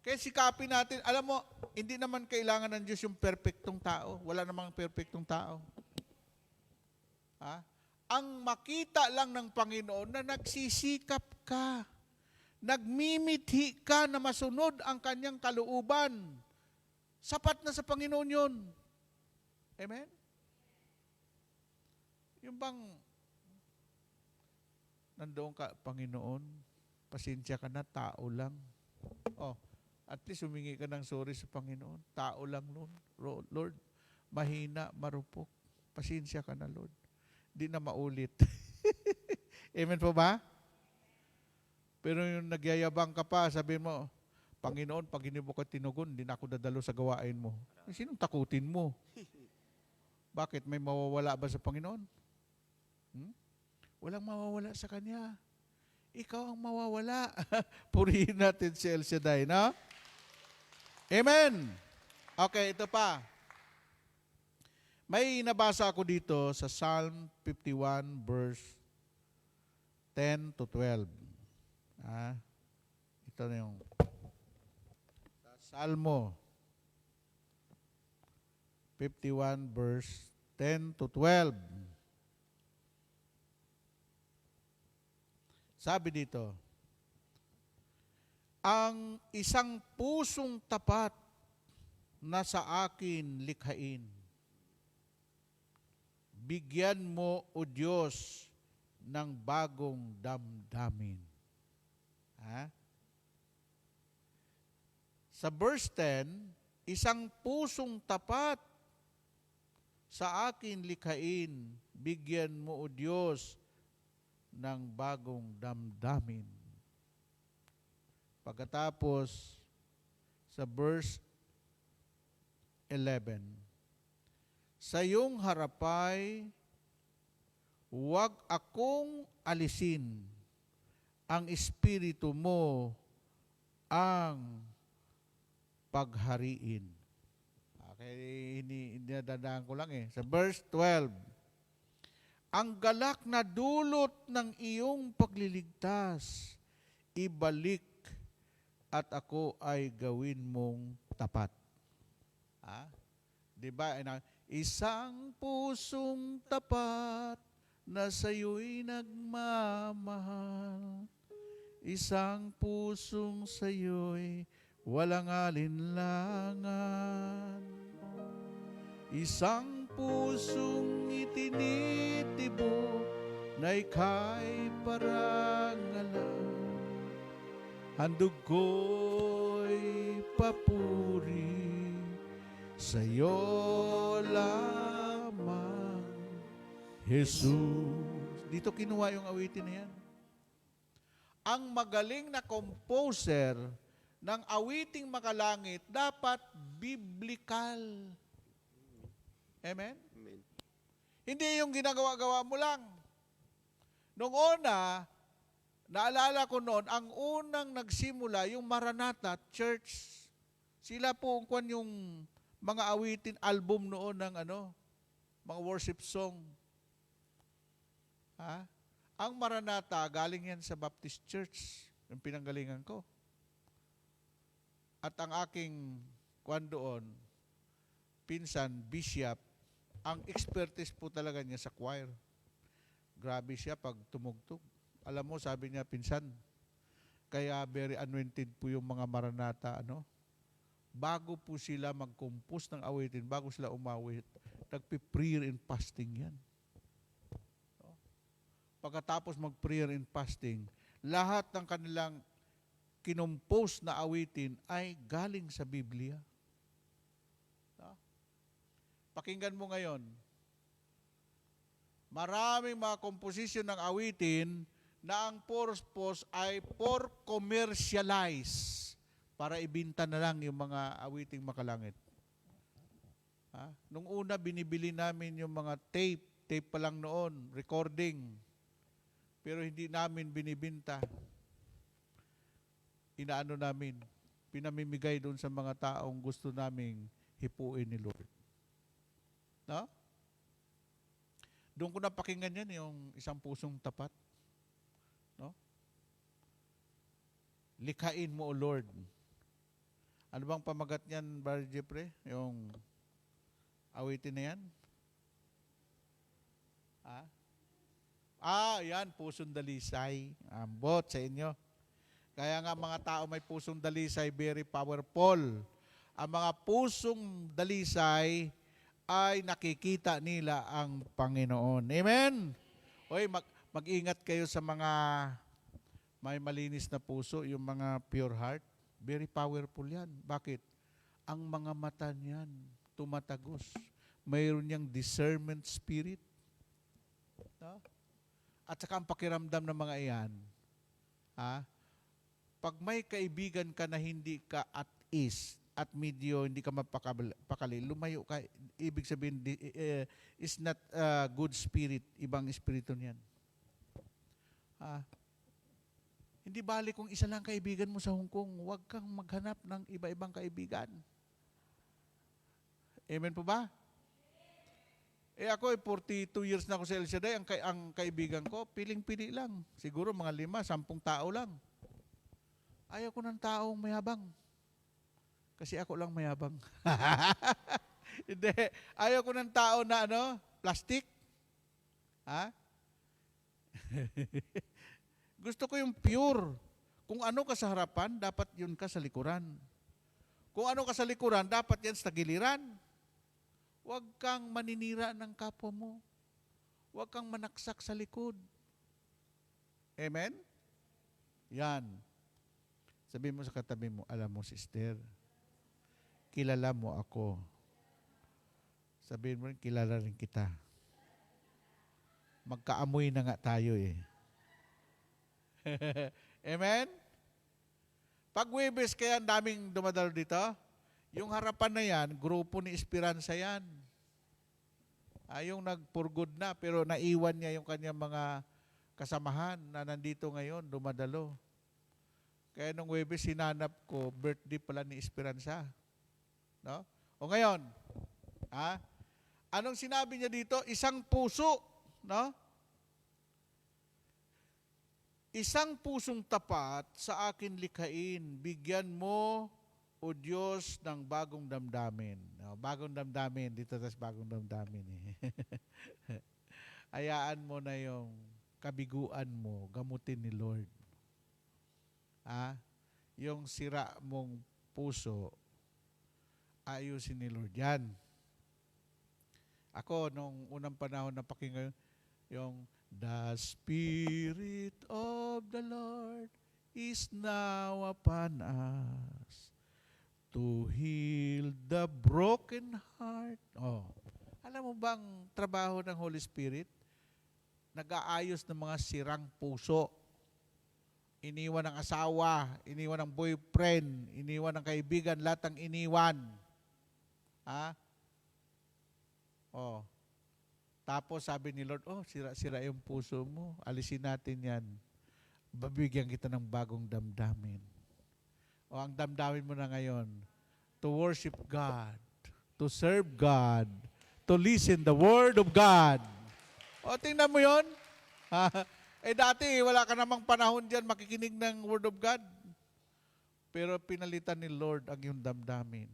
Kaya sikapin natin, alam mo, hindi naman kailangan ng Diyos yung perfectong tao. Wala namang perfectong tao. ang makita lang ng Panginoon na nagsisikap ka, nagmimithi ka na masunod ang kanyang kalooban. Sapat na sa Panginoon yun. Amen? Yung bang, nandoon ka, Panginoon, pasensya ka na, tao lang. Oh, at least humingi ka ng sorry sa Panginoon. Tao lang, Lord. Mahina, marupok. Pasensya ka na, Lord. Di na maulit. Amen po ba? Pero yung nagyayabang ka pa, sabihin mo, Panginoon, pag hindi mo ka tinugon, hindi na ako dadalo sa gawain mo. Sinong takutin mo? Bakit? May mawawala ba sa Panginoon? Walang mawawala sa Kanya. Ikaw ang mawawala. Purihin natin si El Shaddai, no? Amen! Okay, ito pa. May nabasa ako dito sa Psalm 51 verse 10 to 12. Ito na yung Salmo 51 verse 10 to 12. Sabi dito, ang isang pusong tapat na sa akin likhain. Bigyan mo, O Diyos, ng bagong damdamin. Sa verse 10, isang pusong tapat sa akin likhain. Bigyan mo, O Diyos, ng bagong damdamin. Pagkatapos, sa verse 11, sa iyong harapay, huwag akong alisin ang espiritu mo ang paghariin. Okay, hindi nadadaan ko lang Sa verse 12, ang galak na dulot ng iyong pagliligtas, ibalik at ako ay gawin mong tapat. Diba? Isang pusong tapat na sa'yo'y nagmamahal. Isang pusong sa'yo'y walang alinlangan. Isang pusong itinitibo na ika'y parangalan. Handog ko'y papuri sa'yo lamang, Jesus. Dito kinuha yung awitin na yan. Ang magaling na composer ng awiting makalangit dapat biblical. Amen? Amen. Hindi yung ginagawa-gawa mo lang. Noong una, naalala ko noon, ang unang nagsimula, yung Maranatha Church, sila po yung mga awitin album noon ng mga worship song. Ang Maranatha, galing yan sa Baptist Church, yung pinanggalingan ko. At ang aking doon, pinsan, bishop, ang expertise po talaga niya sa choir. Grabe siya pag tumugtog. Alam mo, sabi niya, pinsan, kaya very anointed po yung mga Maranatha, bago po sila mag-compose ng awitin, bago sila umawit, nagpi-prayer and fasting yan. Pagkatapos mag-prayer and fasting, lahat ng kanilang kinompose na awitin ay galing sa Biblia. Pakinggan mo ngayon, maraming mga composition ng awitin na ang purpose ay for commercialize, para ibinta na lang yung mga awiting makalangit. Nung una, binibili namin yung mga tape pa lang noon, recording. Pero hindi namin binibinta. Inaano namin, pinamimigay doon sa mga taong gusto naming hipuin ni Lord. No? Doon ko napakinggan yan, yung isang pusong tapat. No? Likhain mo, O Lord. Ano bang pamagat niyan, Brother Jeffrey? Yung awitin na yan? Yan, pusong dalisay. Ambot sa inyo. Kaya nga mga tao may pusong dalisay, very powerful. Ang mga pusong dalisay ay nakikita nila ang Panginoon. Amen? Oy, mag-ingat kayo sa mga may malinis na puso, yung mga pure heart. Very powerful yan. Bakit? Ang mga mata niyan, tumatagos. Mayroon niyang discernment spirit. No? At saka ang pakiramdam ng mga iyan, pag may kaibigan ka na hindi ka at ease, at medyo hindi ka mapakali, lumayo ka, ibig sabihin, is not good spirit, ibang espiritu niyan. Hindi bali kung isa lang kaibigan mo sa Hong Kong, huwag kang maghanap ng iba-ibang kaibigan. Amen po ba? Ako, 42 years na ako sa El Shaddai, ang kaibigan ko, piling-pili lang. Siguro mga 5, 10 tao lang. Ayaw ko ng taong mayabang. Kasi ako lang mayabang. Hindi. Ayaw ko ng tao na plastic. Gusto ko yung pure. Kung ano ka sa harapan, dapat yun ka sa likuran. Kung ano ka sa likuran, dapat yan sa giliran. Huwag kang maninira ng kapwa mo. Huwag kang manaksak sa likod. Amen? Yan. Sabihin mo sa katabi mo, alam mo, sister, kilala mo ako. Sabihin mo rin, kilala rin kita. Magkaamoy na nga tayo eh. Amen? Pag Webes, kaya ang daming dumadalo dito, yung harapan na yan, grupo ni Esperanza yan. Yung nag-for-good na, pero naiwan niya yung kanyang mga kasamahan na nandito ngayon, dumadalo. Kaya nung Webes, sinanap ko, birthday pala ni Esperanza. No? O ngayon, anong sinabi niya dito? Isang puso. No? Isang pusong tapat sa akin likhain, bigyan mo, O Diyos, ng bagong damdamin. Bagong damdamin, dito tas bagong damdamin. Hayaan mo na yung kabiguan mo, gamutin ni Lord. Yung sira mong puso, ayusin ni Lord yan. Ako, nung unang panahon na pakinggan, yung The Spirit of the Lord is now upon us to heal the broken heart. Alam mo bang trabaho ng Holy Spirit? Nag-aayos ng mga sirang puso. Iniwan ng asawa, iniwan ng boyfriend, iniwan ng kaibigan, lahat ng iniwan. Tapos sabi ni Lord, sira-sira yung puso mo. Alisin natin yan. Babigyan kita ng bagong damdamin. Ang damdamin mo na ngayon, to worship God, to serve God, to listen the Word of God. Tingnan mo yon. Dati, wala ka namang panahon dyan makikinig ng Word of God. Pero pinalitan ni Lord ang iyong damdamin.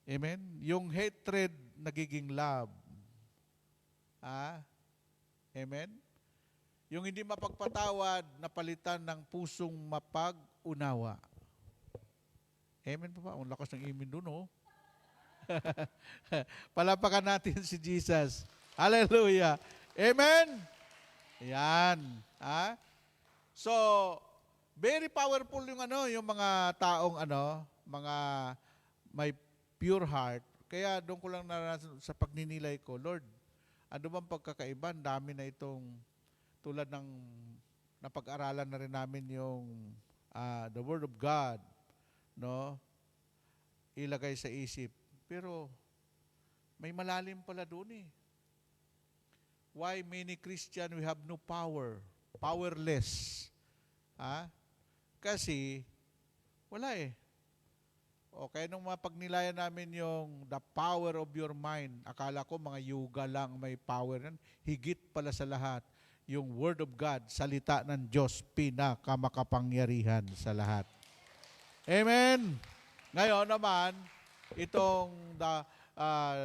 Amen? Yung hatred, nagiging love. Amen? Yung hindi mapagpatawad, napalitan ng pusong mapag-unawa. Amen po ba? Ang lakas ng amen doon, Palapakan natin si Jesus. Hallelujah. Amen? Yan. So, very powerful yung mga taong mga may pure heart. Kaya doon ko lang naranasan sa pagninilay ko, Lord, ano bang pagkakaiba? Dami na itong tulad ng napag-aralan na rin namin yung the Word of God, no? Ilagay sa isip. Pero may malalim pala doon eh. Why many Christian we have no power? Powerless. Kasi wala eh. Kaya nung mapagnilayan namin yung the power of your mind, akala ko mga yoga lang may power yan. Higit pala sa lahat, yung Word of God, salita ng Diyos, pinakamakapangyarihan sa lahat. Amen? Ngayon naman, itong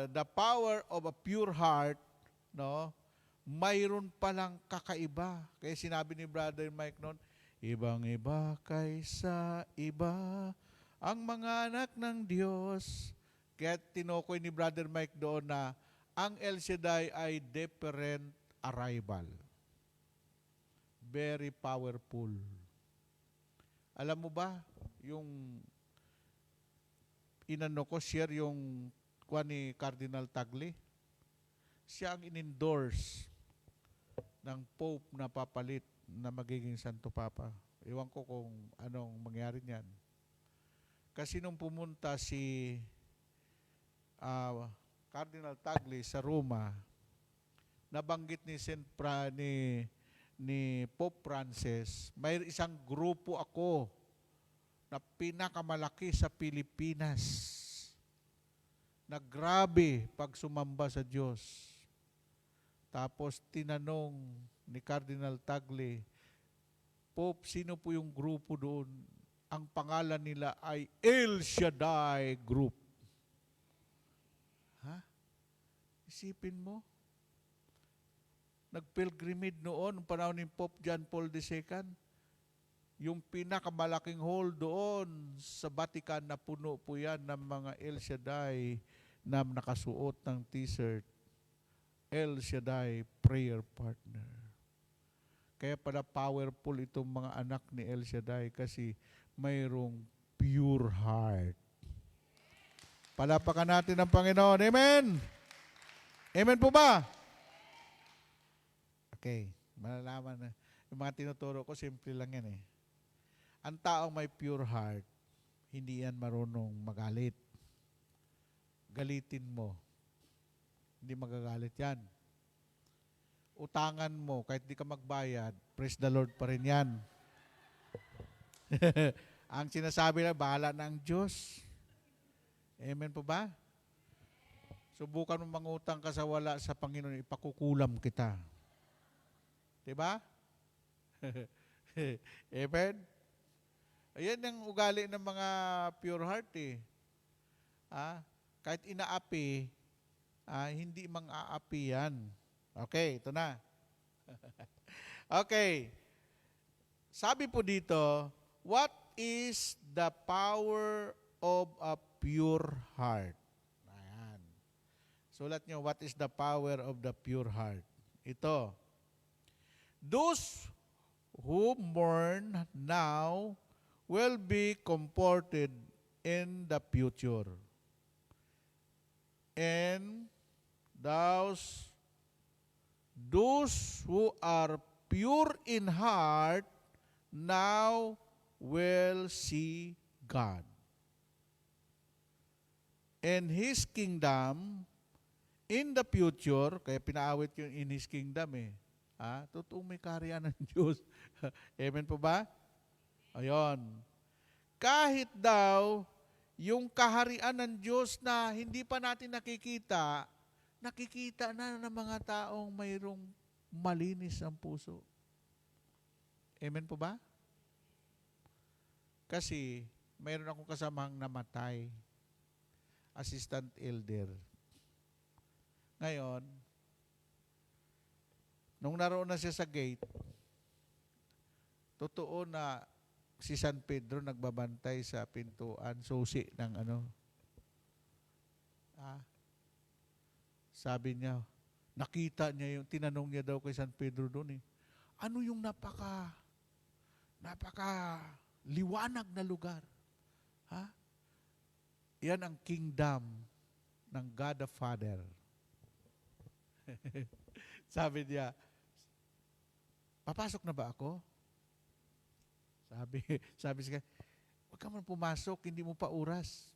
the power of a pure heart, no? mayroon palang kakaiba. Kaya sinabi ni Brother Mike noon, ibang-iba kaysa iba ang mga anak ng Diyos. Kaya tinukoy ni Brother Mike doon na ang El Shaddai ay different arrival. Very powerful. Alam mo ba, yung inano ko, share yung kuha ni Cardinal Tagle. Siya ang in-endorse ng Pope na papalit na magiging Santo Papa. Ewan ko kung anong mangyari niyan. Kasi nung pumunta si Cardinal Tagle sa Roma, nabanggit ni ni Pope Francis, may isang grupo ako na pinakamalaki sa Pilipinas na grabe pag sumamba sa Diyos. Tapos tinanong ni Cardinal Tagle, Pope, sino po yung grupo doon? Ang pangalan nila ay El Shaddai Group. Ha? Isipin mo? Nag-pilgrimage noon, noong panahon ni Pope John Paul II, yung pinakamalaking hall doon sa Vatican na puno po yan ng mga El Shaddai na nakasuot ng t-shirt. El Shaddai Prayer Partner. Kaya pala powerful itong mga anak ni El Shaddai kasi mayroong pure heart. Palapakan natin ang Panginoon. Amen! Amen po ba? Okay, malalaman na. Yung mga tinuturo ko, simple lang yan eh. Ang taong may pure heart, hindi yan marunong magalit. Galitin mo. Hindi magagalit yan. Utangan mo, kahit di ka magbayad, praise the Lord pa rin yan. Ang sinasabi lang, bahala na ang Diyos. Amen po ba? Subukan mo mangutang ka sa wala sa Panginoon, ipakukulam kita. Diba? Amen? Ayan ang ugali ng mga pure heart eh. Kahit inaapi, hindi mang-aapi yan. Okay, ito na. Okay. Sabi po dito, what is the power of a pure heart? Ayan. Sulat nyo, what is the power of the pure heart? Ito. Those who mourn now will be comforted in the future. And those who are pure in heart now will see God. And His kingdom in the future, kaya pinaawit yung in His kingdom eh. Totoong may kaharian ng Diyos. Amen po ba? Ayon. Kahit daw yung kaharian ng Diyos na hindi pa natin nakikita, nakikita na ng mga taong mayroong malinis ang puso. Amen po ba? Kasi mayroon akong kasamang namatay, assistant elder. Ngayon, nung naroon na siya sa gate, totoo na si San Pedro nagbabantay sa pintuan, susi ng sabi niya, nakita niya yung, tinanong niya daw kay San Pedro doon eh, ano yung napaka liwanag na lugar? Yan ang kingdom ng God the Father. Sabi niya, papasok na ba ako? Sabi siya, huwag ka man pumasok, hindi mo pa oras.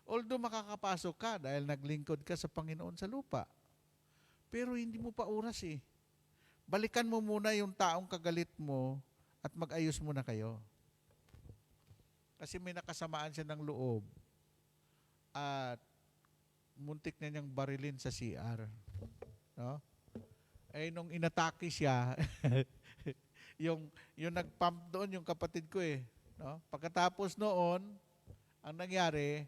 Although makakapasok ka dahil naglingkod ka sa Panginoon sa lupa. Pero hindi mo pa oras eh. Balikan mo muna yung taong kagalit mo at mag-ayos muna kayo. Kasi may nakasamaan siya ng loob at muntik na niyang barilin sa CR. No? Nung inatake siya, yung nag-pump doon, yung kapatid ko eh. No? Pagkatapos noon, ang nangyari,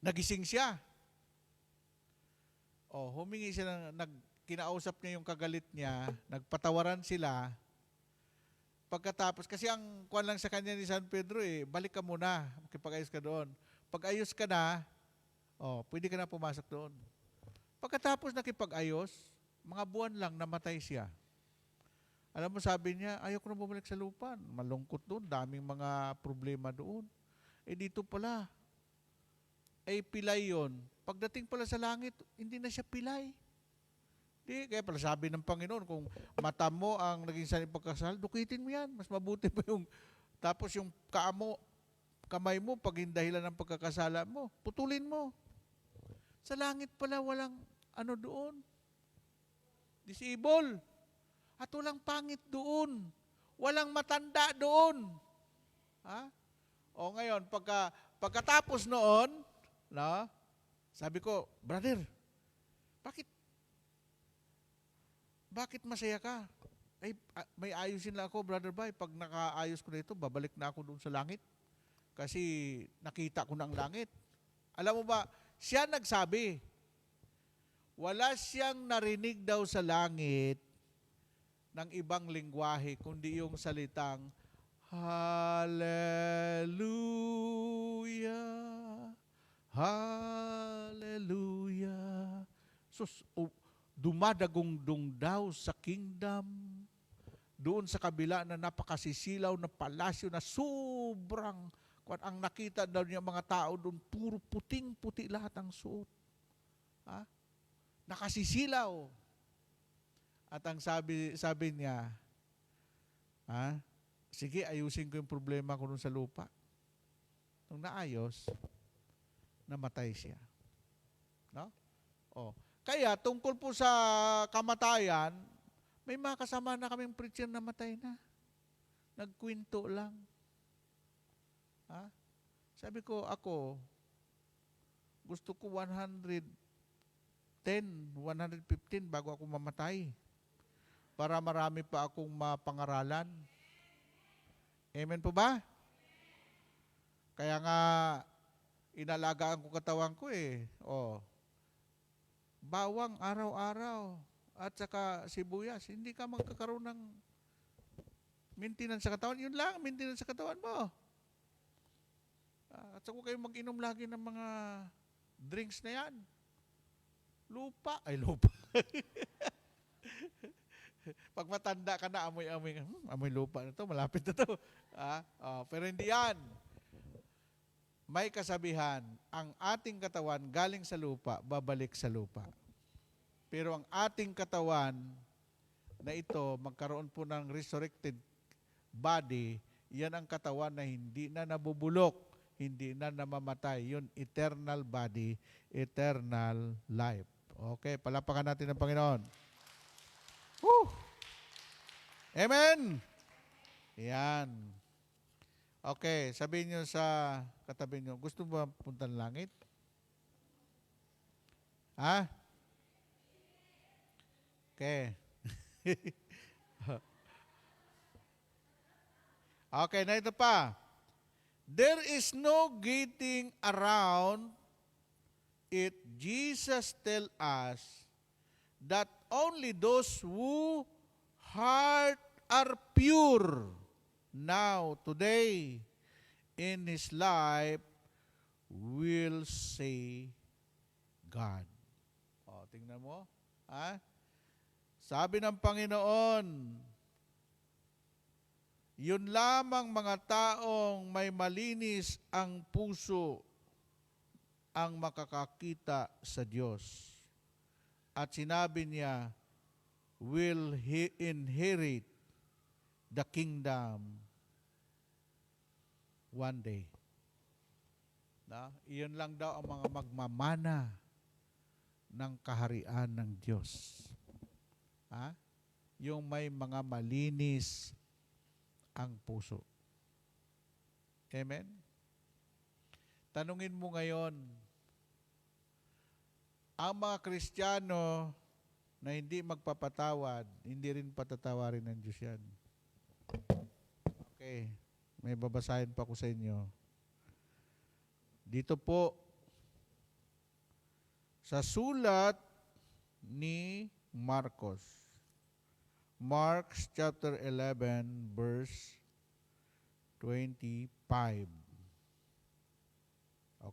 nagising siya. Humingi siya kinausap niya yung kagalit niya, nagpatawaran sila. Pagkatapos, kasi ang kuwan lang sa kanya ni San Pedro balik ka muna, makipag-ayos ka doon. Pag ayos ka na, pwede ka na pumasok doon. Pagkatapos nakipag-ayos, mga buwan lang namatay siya. Alam mo, sabi niya, ayoko na bumalik sa lupa. Malungkot doon, daming mga problema doon. Dito pala, pilay yon. Pagdating pala sa langit, hindi na siya pilay. Kaya pala sabi ng Panginoon, kung mata mo ang naging sanib pagkasal, dukitin mo yan. Mas mabuti pa yung, tapos yung kamay mo, pag dahilan ng pagkakasala mo, putulin mo. Sa langit pala walang doon. Disable. At walang pangit doon. Walang matanda doon. Ngayon, pagkatapos noon, sabi ko, brother, bakit masaya ka? May ayusin lang ako, Brother Bay. Pag nakaayos ko na ito, babalik na ako doon sa langit. Kasi nakita ko na ang langit. Alam mo ba, siya nagsabi, wala siyang narinig daw sa langit ng ibang lingwahe, kundi yung salitang, Hallelujah, Hallelujah. Dumadagong-dung daw sa kingdom, doon sa kabila na napakasisilaw na palasyo na sobrang, ang nakita daw niya mga tao doon, puro puting-puti lahat ang suot. Nakasisilaw. At ang sabi niya, sige, ayusin ko yung problema ko doon sa lupa. Nung naayos, namatay siya. No? Kaya tungkol po sa kamatayan, may mga kasama na kaming preacher na matay na. Nagkwento lang. Sabi ko, ako, gusto ko 110, 115 bago ako mamatay. Para marami pa akong mapangaralan. Amen po ba? Kaya nga, inalagaan ko katawan ko bawang araw-araw at saka sibuyas, hindi ka magkakaroon ng maintenance sa katawan. Yun lang, maintenance sa katawan mo. At saka kayo mag-inom lagi ng mga drinks na yan. Lupa. Pag matanda ka na, amoy lupa na to, malapit na to. Pero hindi yan. May kasabihan, ang ating katawan galing sa lupa, babalik sa lupa. Pero ang ating katawan na ito, magkaroon po ng resurrected body, yan ang katawan na hindi na nabubulok, hindi na namamatay. Yun, eternal body, eternal life. Okay, palapakan natin ang Panginoon. Woo! Amen! Yan. Okay, sabihin nyo sa katabi nyo, gusto mo ba punta ng langit? Okay. Okay, na ito pa. There is no getting around it. Jesus tell us that only those who heart are pure now, today, in his life, will say God. Tingnan mo. Sabi ng Panginoon, yun lamang mga taong may malinis ang puso ang makakakita sa Diyos. At sinabi niya, will inherit the kingdom one day. Iyon lang daw ang mga magmamana ng kaharian ng Diyos. Yung may mga malinis ang puso. Amen? Tanungin mo ngayon, ang mga Kristiyano na hindi magpapatawad, hindi rin patatawarin ng Diyos yan. Okay, may babasahin pa ko sa inyo. Dito po sa sulat ni Marcos. Mark chapter 11 verse 25.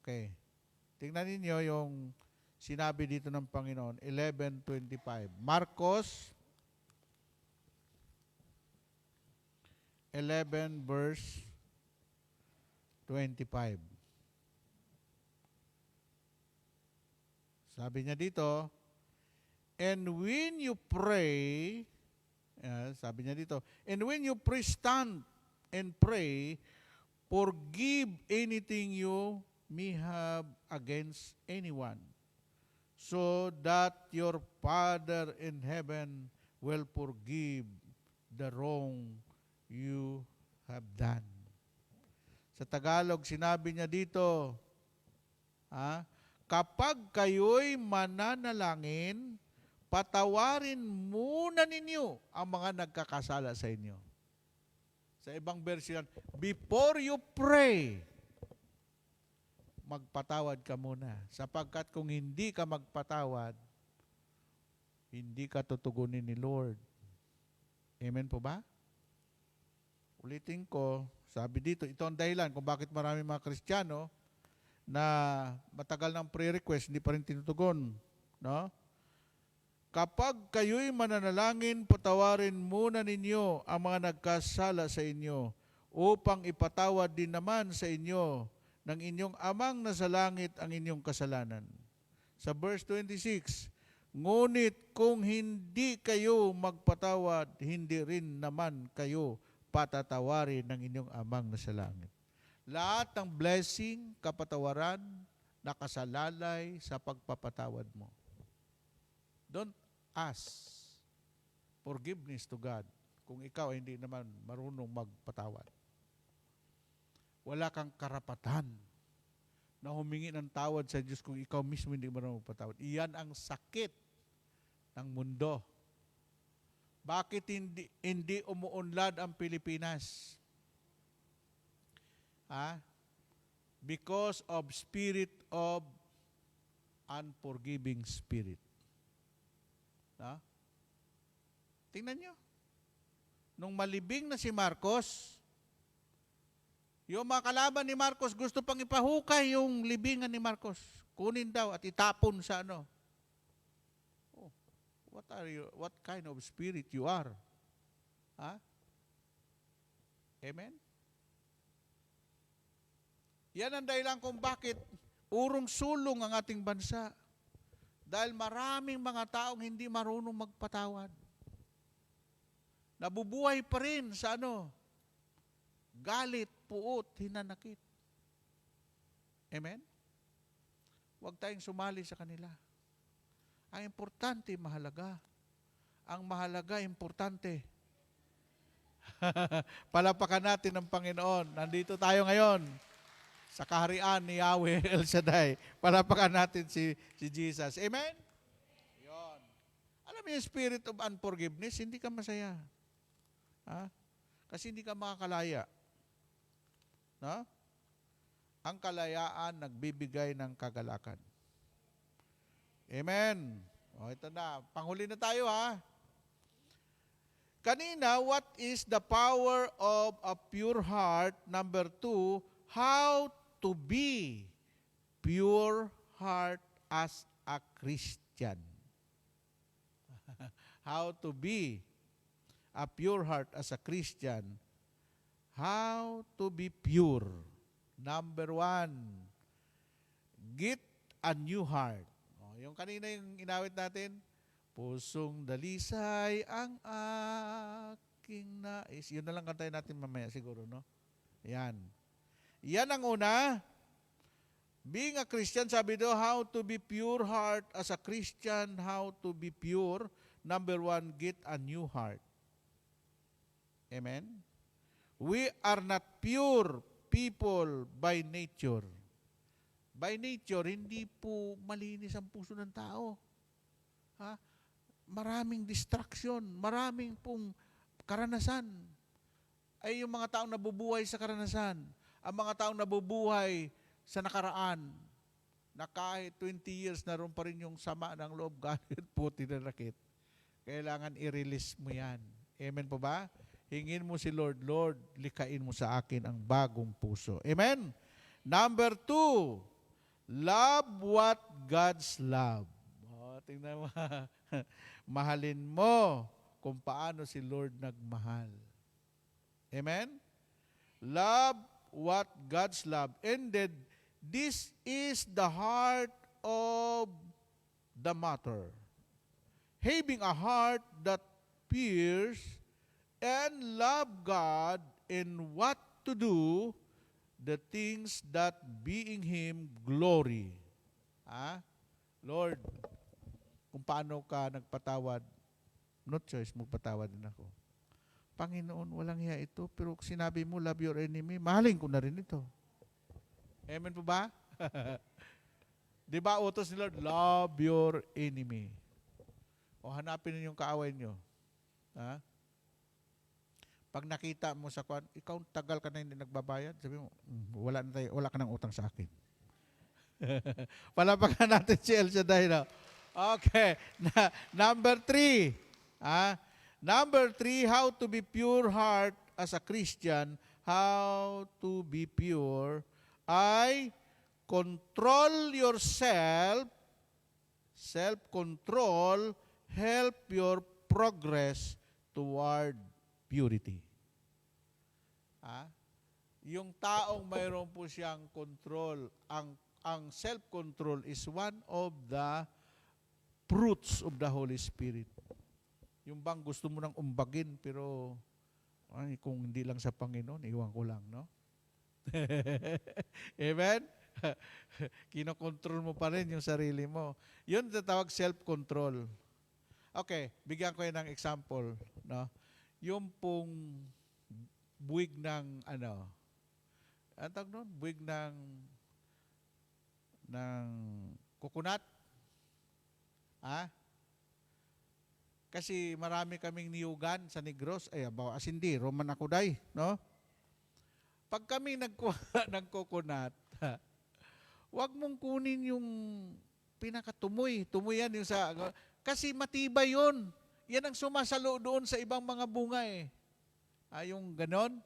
Okay. Tingnan ninyo yung sinabi dito ng Panginoon, 11:25. Marcos 11 verse 25. Sabi niya dito, and when you pray, sabi niya dito, and when you pray, stand and pray, forgive anything you may have against anyone, so that your Father in heaven will forgive the wrong you have done. Sa Tagalog, sinabi niya dito, kapag kayo'y mananalangin, patawarin muna ninyo ang mga nagkakasala sa inyo. Sa ibang version, before you pray, magpatawad ka muna. Sapagkat kung hindi ka magpatawad, hindi ka tutugunin ni Lord. Amen po ba? Ulitin ko, sabi dito, ito ang dahilan kung bakit marami mga Kristiyano na matagal ng prayer request, hindi pa rin tinutugon. No? Kapag kayo'y mananalangin, patawarin muna ninyo ang mga nagkasala sa inyo upang ipatawad din naman sa inyo ng inyong amang nasa langit ang inyong kasalanan. Sa verse 26, ngunit kung hindi kayo magpatawad, hindi rin naman kayo patatawarin ng inyong amang nasa langit. Lahat ng blessing, kapatawaran, nakasalalay sa pagpapatawad mo. Don't ask forgiveness to God kung ikaw hindi naman marunong magpatawad. Wala kang karapatan na humingi ng tawad sa Diyos kung ikaw mismo hindi marunong magpatawad. Iyan ang sakit ng mundo. Bakit hindi umuunlad ang Pilipinas? Because of spirit of unforgiving spirit. Tingnan nyo. Nung malibing na si Marcos, yung mga kalaban ni Marcos gusto pang ipahukay yung libingan ni Marcos. Kunin daw at itapon sa ano. Oh, what kind of spirit you are? Amen? Yan ang dahilan kung bakit urong-sulong ang ating bansa. Dahil maraming mga taong hindi marunong magpatawad. Nabubuhay pa rin sa galit, puot, hinanakit. Amen? Huwag tayong sumali sa kanila. Ang importante, mahalaga. Ang mahalaga, importante. Palapakan natin ang Panginoon. Nandito tayo ngayon sa kaharian ni Yahweh El Shaddai. Palapakan natin si Jesus. Amen? Yon. Alam mo yung spirit of unforgiveness, hindi ka masaya. Kasi hindi ka makakalaya. No? Ang kalayaan nagbibigay ng kagalakan. Amen. Ito na. Panghuli na tayo Kanina, what is the power of a pure heart? Number 2, how to be pure heart as a Christian. How to be a pure heart as a Christian. How to be pure. Number 1, get a new heart. Yung kanina yung inawit natin, pusong dalisay ang aking nais. Yun na lang kantayin natin mamaya siguro, no? Yan. Yan ang una. Being a Christian, sabi do, how to be pure heart as a Christian, how to be pure. Number 1, get a new heart. Amen? We are not pure people by nature. By nature, hindi po malinis ang puso ng tao. Maraming distraction, maraming pong karanasan. Ay yung mga taong nabubuhay sa karanasan, ang mga taong nabubuhay sa nakaraan, na kahit 20 years na ron pa rin yung sama ng loob, galit, puti na rakit, kailangan i-release mo yan. Amen po ba? Hingin mo si Lord, Lord, likain mo sa akin ang bagong puso. Amen? Number 2, love what God's love. Oh, tingnan mo. Mahalin mo kung paano si Lord nagmahal. Amen? Love what God's love. And then, this is the heart of the matter. Having a heart that fears and love God in what to do, the things that being Him glory. Lord, kung paano ka nagpatawad, no choice, magpatawad din ako. Panginoon, walang hiya ito, pero sinabi mo, love your enemy, mahalin ko na rin ito. Amen po ba? Di ba utos ni Lord, love your enemy. O hanapin niyo yung kaaway niyo. Pag nakita mo sa kwan, ikaw tagal ka na hindi nagbabayad, sabi mo, wala ka nang utang sa akin. Palapakan natin si El Shaddai na. Okay. Number 3. Number 3, how to be pure heart as a Christian. How to be pure. I control yourself. Self-control help your progress toward purity. Yung taong mayroon po siyang control, ang self-control is one of the fruits of the Holy Spirit. Yung bang gusto mo nang umbagin, pero kung hindi lang sa Panginoon, iwan ko lang, no? Amen? Kinokontrol mo pa rin yung sarili mo. Yun tatawag self-control. Okay, bigyan ko ng example, no? Yung pong buwig ng ang tawag nun? Buwig ng coconut. Kasi marami kaming niyugan sa Negros, asindi, Roman Akuday, no? Pag kami nagkuha ng coconut, wag mong kunin yung pinakatumoy. Tumoy yan yung kasi matibay yun. Yan ang sumasalo doon sa ibang mga bunga yung ganon.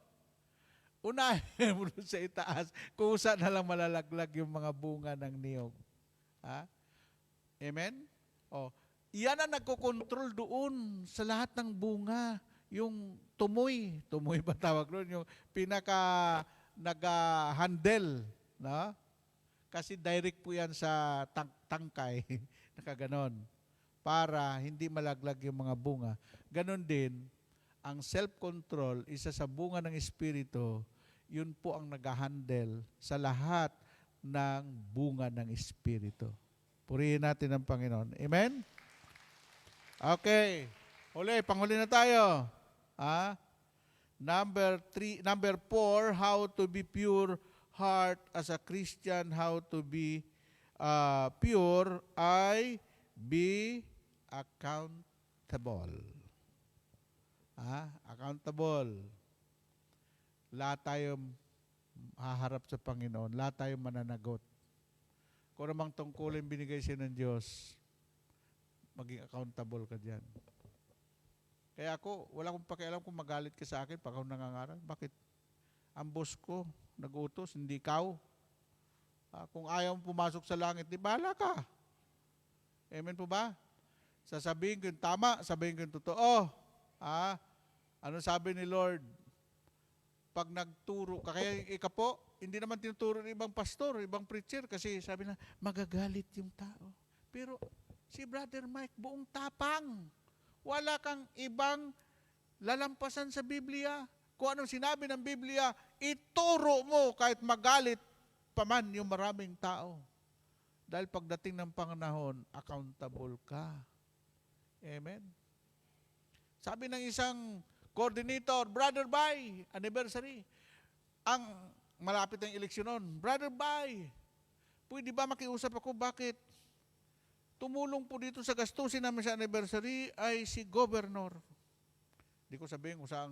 Unahin mo doon sa itaas, kusa na lang malalaglag yung mga bunga ng niyog. Amen? Yan ang nagkokontrol doon sa lahat ng bunga. Yung tumoy. Tumoy ba tawag doon? Yung nag-handle. No? Kasi direct po yan sa tangkay. Nakaganon. Para hindi malaglag yung mga bunga. Ganon din, ang self-control, isa sa bunga ng Espiritu, yun po ang nag-handle sa lahat ng bunga ng Espiritu. Purihin natin ang Panginoon. Amen? Okay. Panghuli na tayo. Number 4, how to be pure heart as a Christian, how to be pure, be accountable. Accountable. Lahat tayo haharap sa Panginoon. Lahat tayo mananagot. Kung namang tungkulin binigay siya ng Diyos, maging accountable ka dyan. Kaya ako, wala akong pakialam kung magalit ka sa akin pag ako nangangaral. Bakit? Ang boss ko, nag-utos, hindi ikaw. Kung ayaw mo pumasok sa langit, di bahala ka. Amen po ba? Sasabihin ko yung tama, sabihin ko yung totoo. Ano sabi ni Lord? Pag nagturo ka, kaya ikapo, hindi naman tinuturo ng ibang pastor, ibang preacher, kasi sabi na, magagalit yung tao. Pero si Brother Mike, buong tapang. Wala kang ibang lalampasan sa Biblia. Kung anong sinabi ng Biblia, ituro mo kahit magalit pa man yung maraming tao. Dahil pagdating ng panganahon, accountable ka. Amen? Sabi ng isang coordinator, Brother Bay, anniversary, ang malapit ng eleksyon noon, Brother Bay, pwede ba makiusap ako? Bakit? Tumulong po dito sa gastusin namin sa anniversary ay si Governor. Hindi ko sabihin kung saan,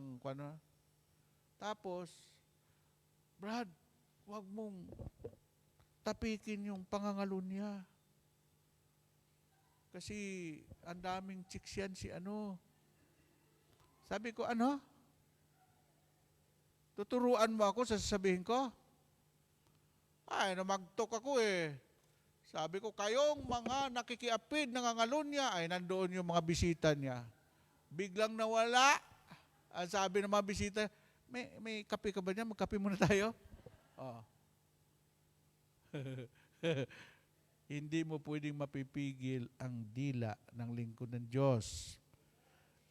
Tapos, Brad, wag mong tapikin yung pangangalo niya. Kasi ang daming chicks yan si ano. Sabi ko, ano? Tuturuan mo ako, sasabihin ko? Ay, namagtok ako eh. Sabi ko, kayong mga nakikiapid, nangangalo niya, ay nandoon yung mga bisita niya. Biglang nawala. Ang sabi ng mga bisita, may kape ka ba niya? Magkape muna tayo. Oh. Hindi mo pwedeng mapipigil ang dila ng lingkod ng Diyos.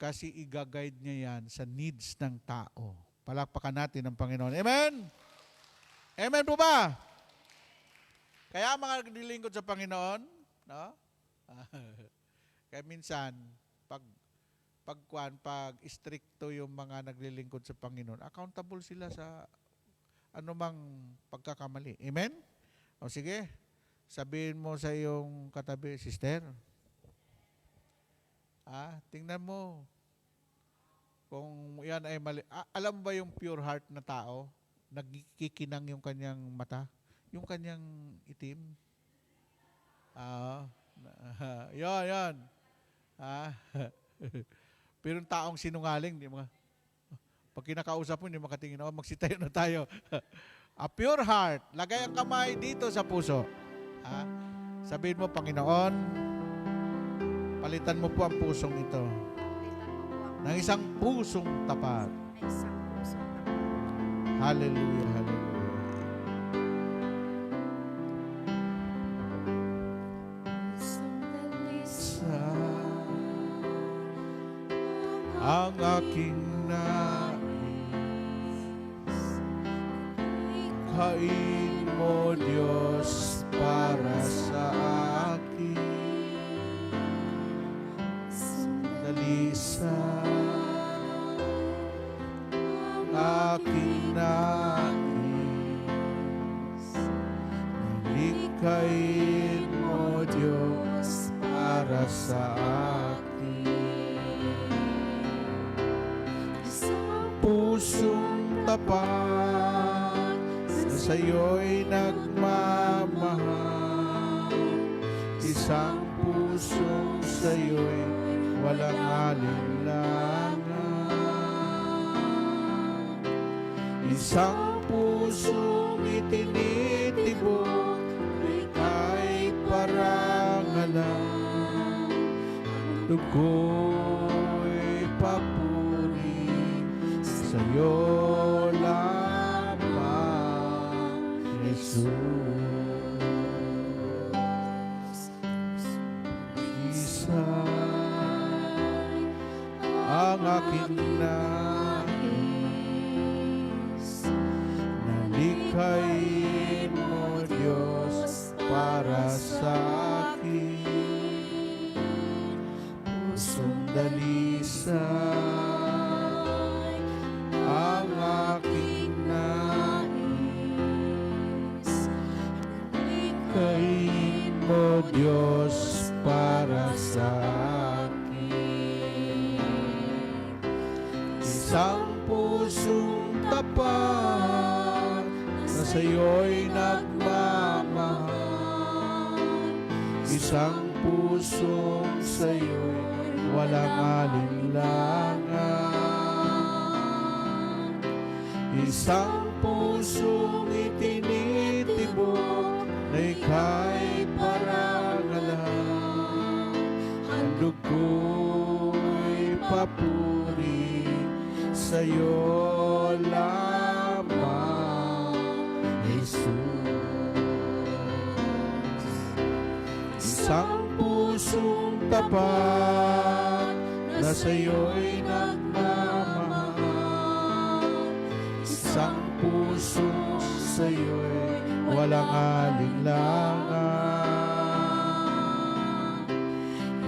Kasi i-guide niya yan sa needs ng tao. Palakpakan natin ang Panginoon. Amen? Amen po ba? Kaya mga naglilingkod sa Panginoon, no? Kaya minsan, pag stricto yung mga naglilingkod sa Panginoon, accountable sila sa anumang pagkakamali. Amen? O sige, sabihin mo sa iyong katabi, sister, tingnan mo, kung yan ay mali. Alam ba yung pure heart na tao, nagkikinang yung kanyang mata? Yung kanyang itim? Yan. Pero yung taong sinungaling, pag kinakausap mo, hindi makatingin ako, magsitayo na tayo. A pure heart, lagay ang kamay dito sa puso. Sabihin mo, Panginoon, palitan mo po ang pusong ito ng isang pusong tapat. Hallelujah, hallelujah. Ang aking nais, kain mo Diyos para sa akin. Dalisa ang aking nais, kain mo Diyos para sa akin. Pusong tapat na sa'yo'y nagmamahal, isang pusong sa'yo'y walang alinlangan, isang pusong itinitibok ay parangalan, dugo'y papuri sa'yo lamang, Jesus. Isa'y ang aking nais, nalikain mo Diyos para sa akin, pusong dalisay ang aking nais, kain mo Diyos para sa akin, isang pusong tapat na sa'yo'y nagmamahal, isang pusong sa'yo'y walang alinlangan, isang pusong itinitibok na ika'y parangalan, handog ko'y papuri sa'yo lamang, Jesus. Isang pusong tapat na sa'yo'y nagmamahal, isang puso sa'yo'y walang alinlangan,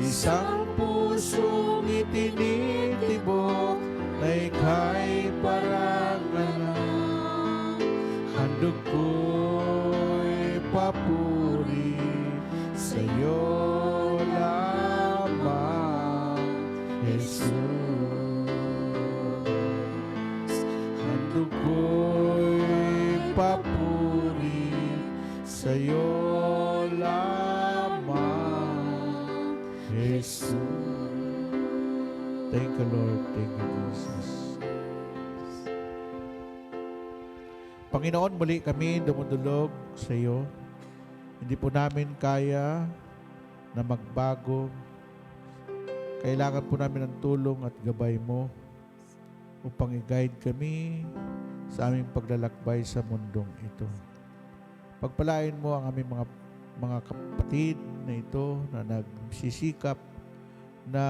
isang pusong itinitibok na ika'y parangalan, handog ko'y papuri sa'yo lamang, Jesus. Handog ko'y papuri sa'yo lamang, Jesus. Thank you, Lord. Thank you, Jesus. Panginoon, muli kami dumudulog sa iyo. Hindi po namin kaya na magbago. Kailangan po namin ng tulong at gabay mo upang i-guide kami sa aming paglalakbay sa mundong ito. Pagpalain mo ang aming mga kapatid na ito na nagsisikap na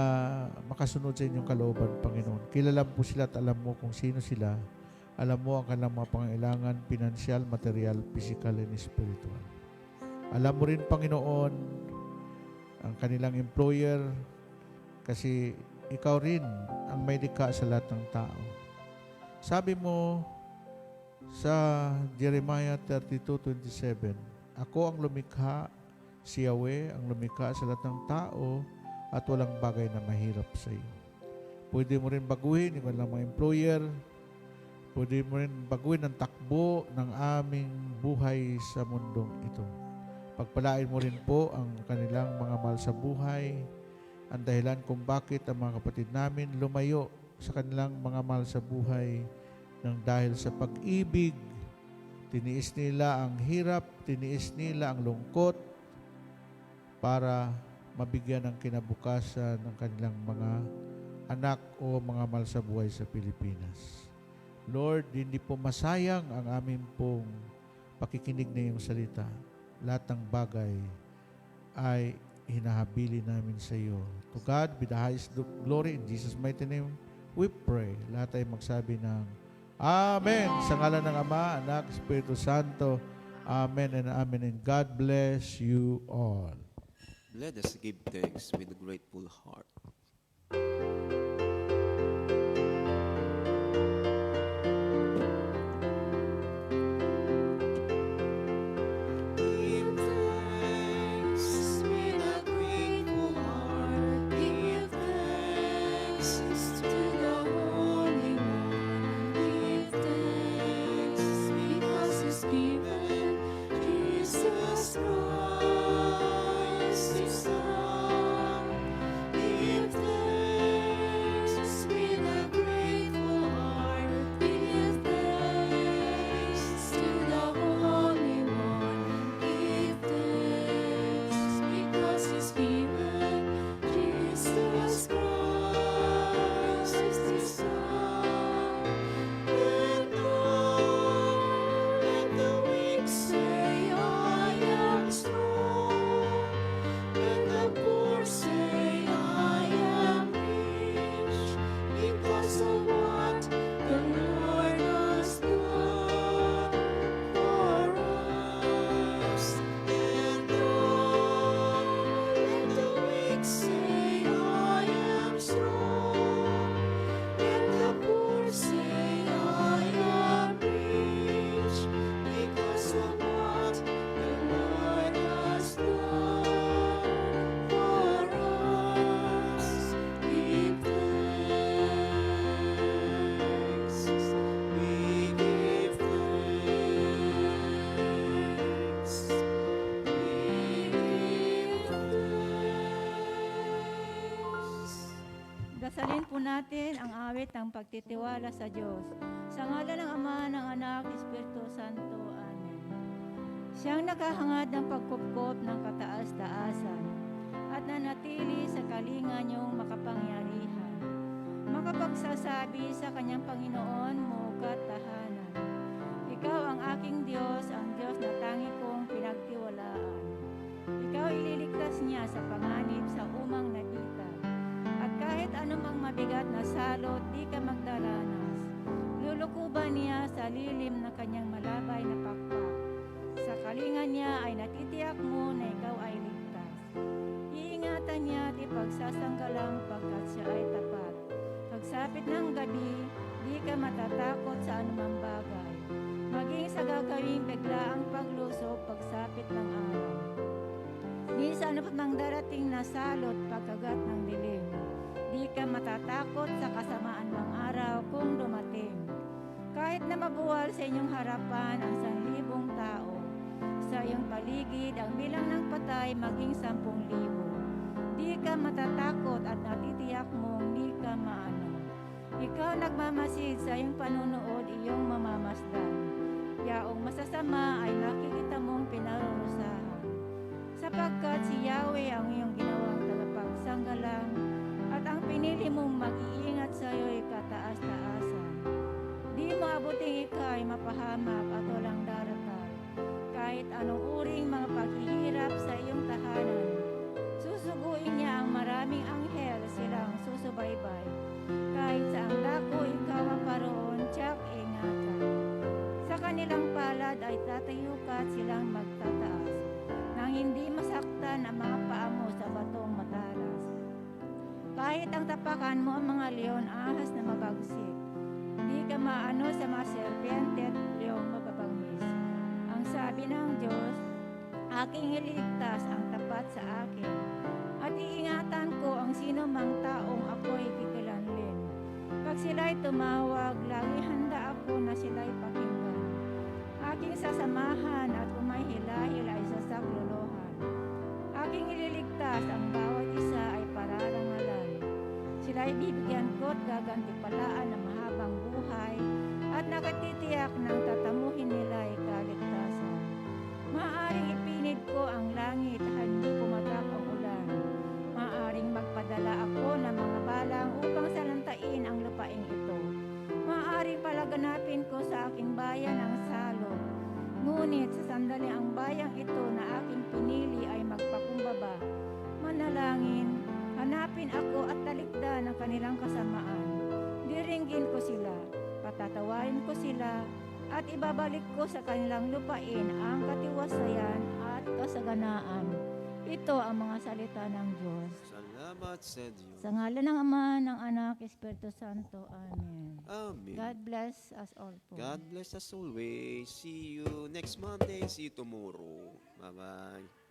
makasunod sa inyong kalooban, Panginoon. Kilala po sila at alam mo kung sino sila. Alam mo ang kanilang mga pangailangan, pinansyal, material, physical, and spiritual. Alam mo rin, Panginoon, ang kanilang employer kasi ikaw rin ang may likha sa lahat ng tao. Sabi mo sa Jeremiah 32:27, ako ang lumikha, si Yahweh ang lumikha sa lahat ng tao at walang bagay na mahirap sa iyo. Pwede mo rin baguhin yung kanilang mga employer. Pwede mo rin baguhin ang takbo ng aming buhay sa mundong ito. Pagpalain mo rin po ang kanilang mga mahal sa buhay, ang dahilan kung bakit ang mga kapatid namin lumayo sa kanilang mga mahal sa buhay nang dahil sa pag-ibig, tiniis nila ang hirap, tiniis nila ang lungkot para mabigyan ng kinabukasan ng kanilang mga anak o mga mahal sa buhay sa Pilipinas. Lord, hindi po masayang ang amin pong pakikinig na iyong salita. Lahat ng bagay ay hinahabili namin sa iyo. To God be the highest glory. In Jesus' mighty name, we pray. Lahat ay magsabi ng Amen. Sa ngalan ng Ama, Anak, Espiritu Santo. Amen and Amen. And God bless you all. Let us give thanks with a grateful heart. Give thanks with a grateful heart. Give thanks to the Holy One. Give thanks because He's given Jesus Christ His Son. Give thanks with a grateful heart. Give thanks to the Holy One. Give thanks because He's given Jesus Christ His Son. And Lord, let the weak say, I am strong. And the poor say, I am rich, because of what the Lord has done for us. And Lord, let the weak say, I am strong. And the poor say, I am rich, because of what the Lord has done for us. Give thanks. We give thanks. We give thanks. Dasalin po natin ang awit ng pagtitiwala sa Diyos. Sa ngalan ng Ama, ng Anak, Espiritu Santo. Amen. Siyang nakahangad ng pagkupkop ng kataas-taasan at nanatili sa kalinga niyong makapangyarihan. Makapagsasabi sa kanyang Panginoon mo katahanan. Ikaw ang aking Diyos, ang Diyos na tangi kong pinagtiwalaan. Ikaw ililigtas niya sa panganib sa umang naitag. At kahit anumang mabigat na salot, di ka magdaranas. Lulukuban niya sa lilim ng kanyang malabay na pakpak. Sa kalinga niya ay natitiyak mo na ikaw ay ligtas. Iingatan niya at ipagsasanggalang pagkat siya ay tapat. Pagsapit ng gabi, di ka matatakot sa anumang bagay. Maging sa gagawing biglaang paglusog pagsapit ng araw. Di sa anumang darating na salot pagkagat ng dilim. Di ka matatakot sa kasamaan ng araw kung dumating. Kahit na mabuwal sa inyong harapan ang 1,000 tao, sa iyong paligid ang bilang ng patay maging 10,000. Di ka matatakot at natitiyak mong di ka maano. Ikaw nagmamasid sa iyong panunood, iyong mamamasdan. Yaong masasama ay makikita mong pinarurusahan. Sapagkat si Yahweh ang iyong ginawang tagapagsanggalang at ang pinili mong mag-iingat sa iyo'y kataas-taasan. Di mo abuting ika'y mapahamak at walang daratan. Kahit anong uring mga paghihirap sa iyong tahanan, susuguin niya ang maraming anghel silang susubaybay. Kahit sa ang dako ikaw ang paroon, tiyak ingatan. Sa kanilang palad ay tatayo ka at silang magtataas, nang hindi masaktan ang mga paa mo sa batong matalas. Kahit ang tapakan mo ang mga leon, ahas na mabagsik, di ka maano sa mga serpente at leong mababangis. Ang sabi ng Diyos, aking iligtas ang tapat sa akin, at iingatan ko ang sino mang taong ako'y kikilanlin. Pag sila'y tumawag, lagi handa ako na sila'y pakinggan. Aking sasamahan at umahilahil ay sasaklolohan. Aking ililigtas ang bawat isa ay pararangalan. Sila'y bibigyan ko't gagantipalaan ng mahabang buhay at nakatitiyak ng tatamuhin nila'y kaligtasan. Maaaring ipinid ko ang langit at hindi pumatak ang ulan. Maaaring magpadala ako ng mga balang upang salantain ang lupaing ito. Maaaring palaganapin ko sa aking bayan ang salot. Ngunit sa sandali ang bayang ito na aking pinili ay magpakumbaba. Manalangin, hanapin ako at talikdan ang kanilang kasamaan. Diringgin ko sila, patatawarin ko sila, at ibabalik ko sa kanilang lupain ang katiwasayan at kasaganaan. Ito ang mga salita ng Diyos. Salamat sa Diyos. Sa ngalan ng Ama, ng Anak, Espiritu Santo. Amen. Amen. God bless us all po. God bless us always. See you next Monday. See you tomorrow. Bye-bye.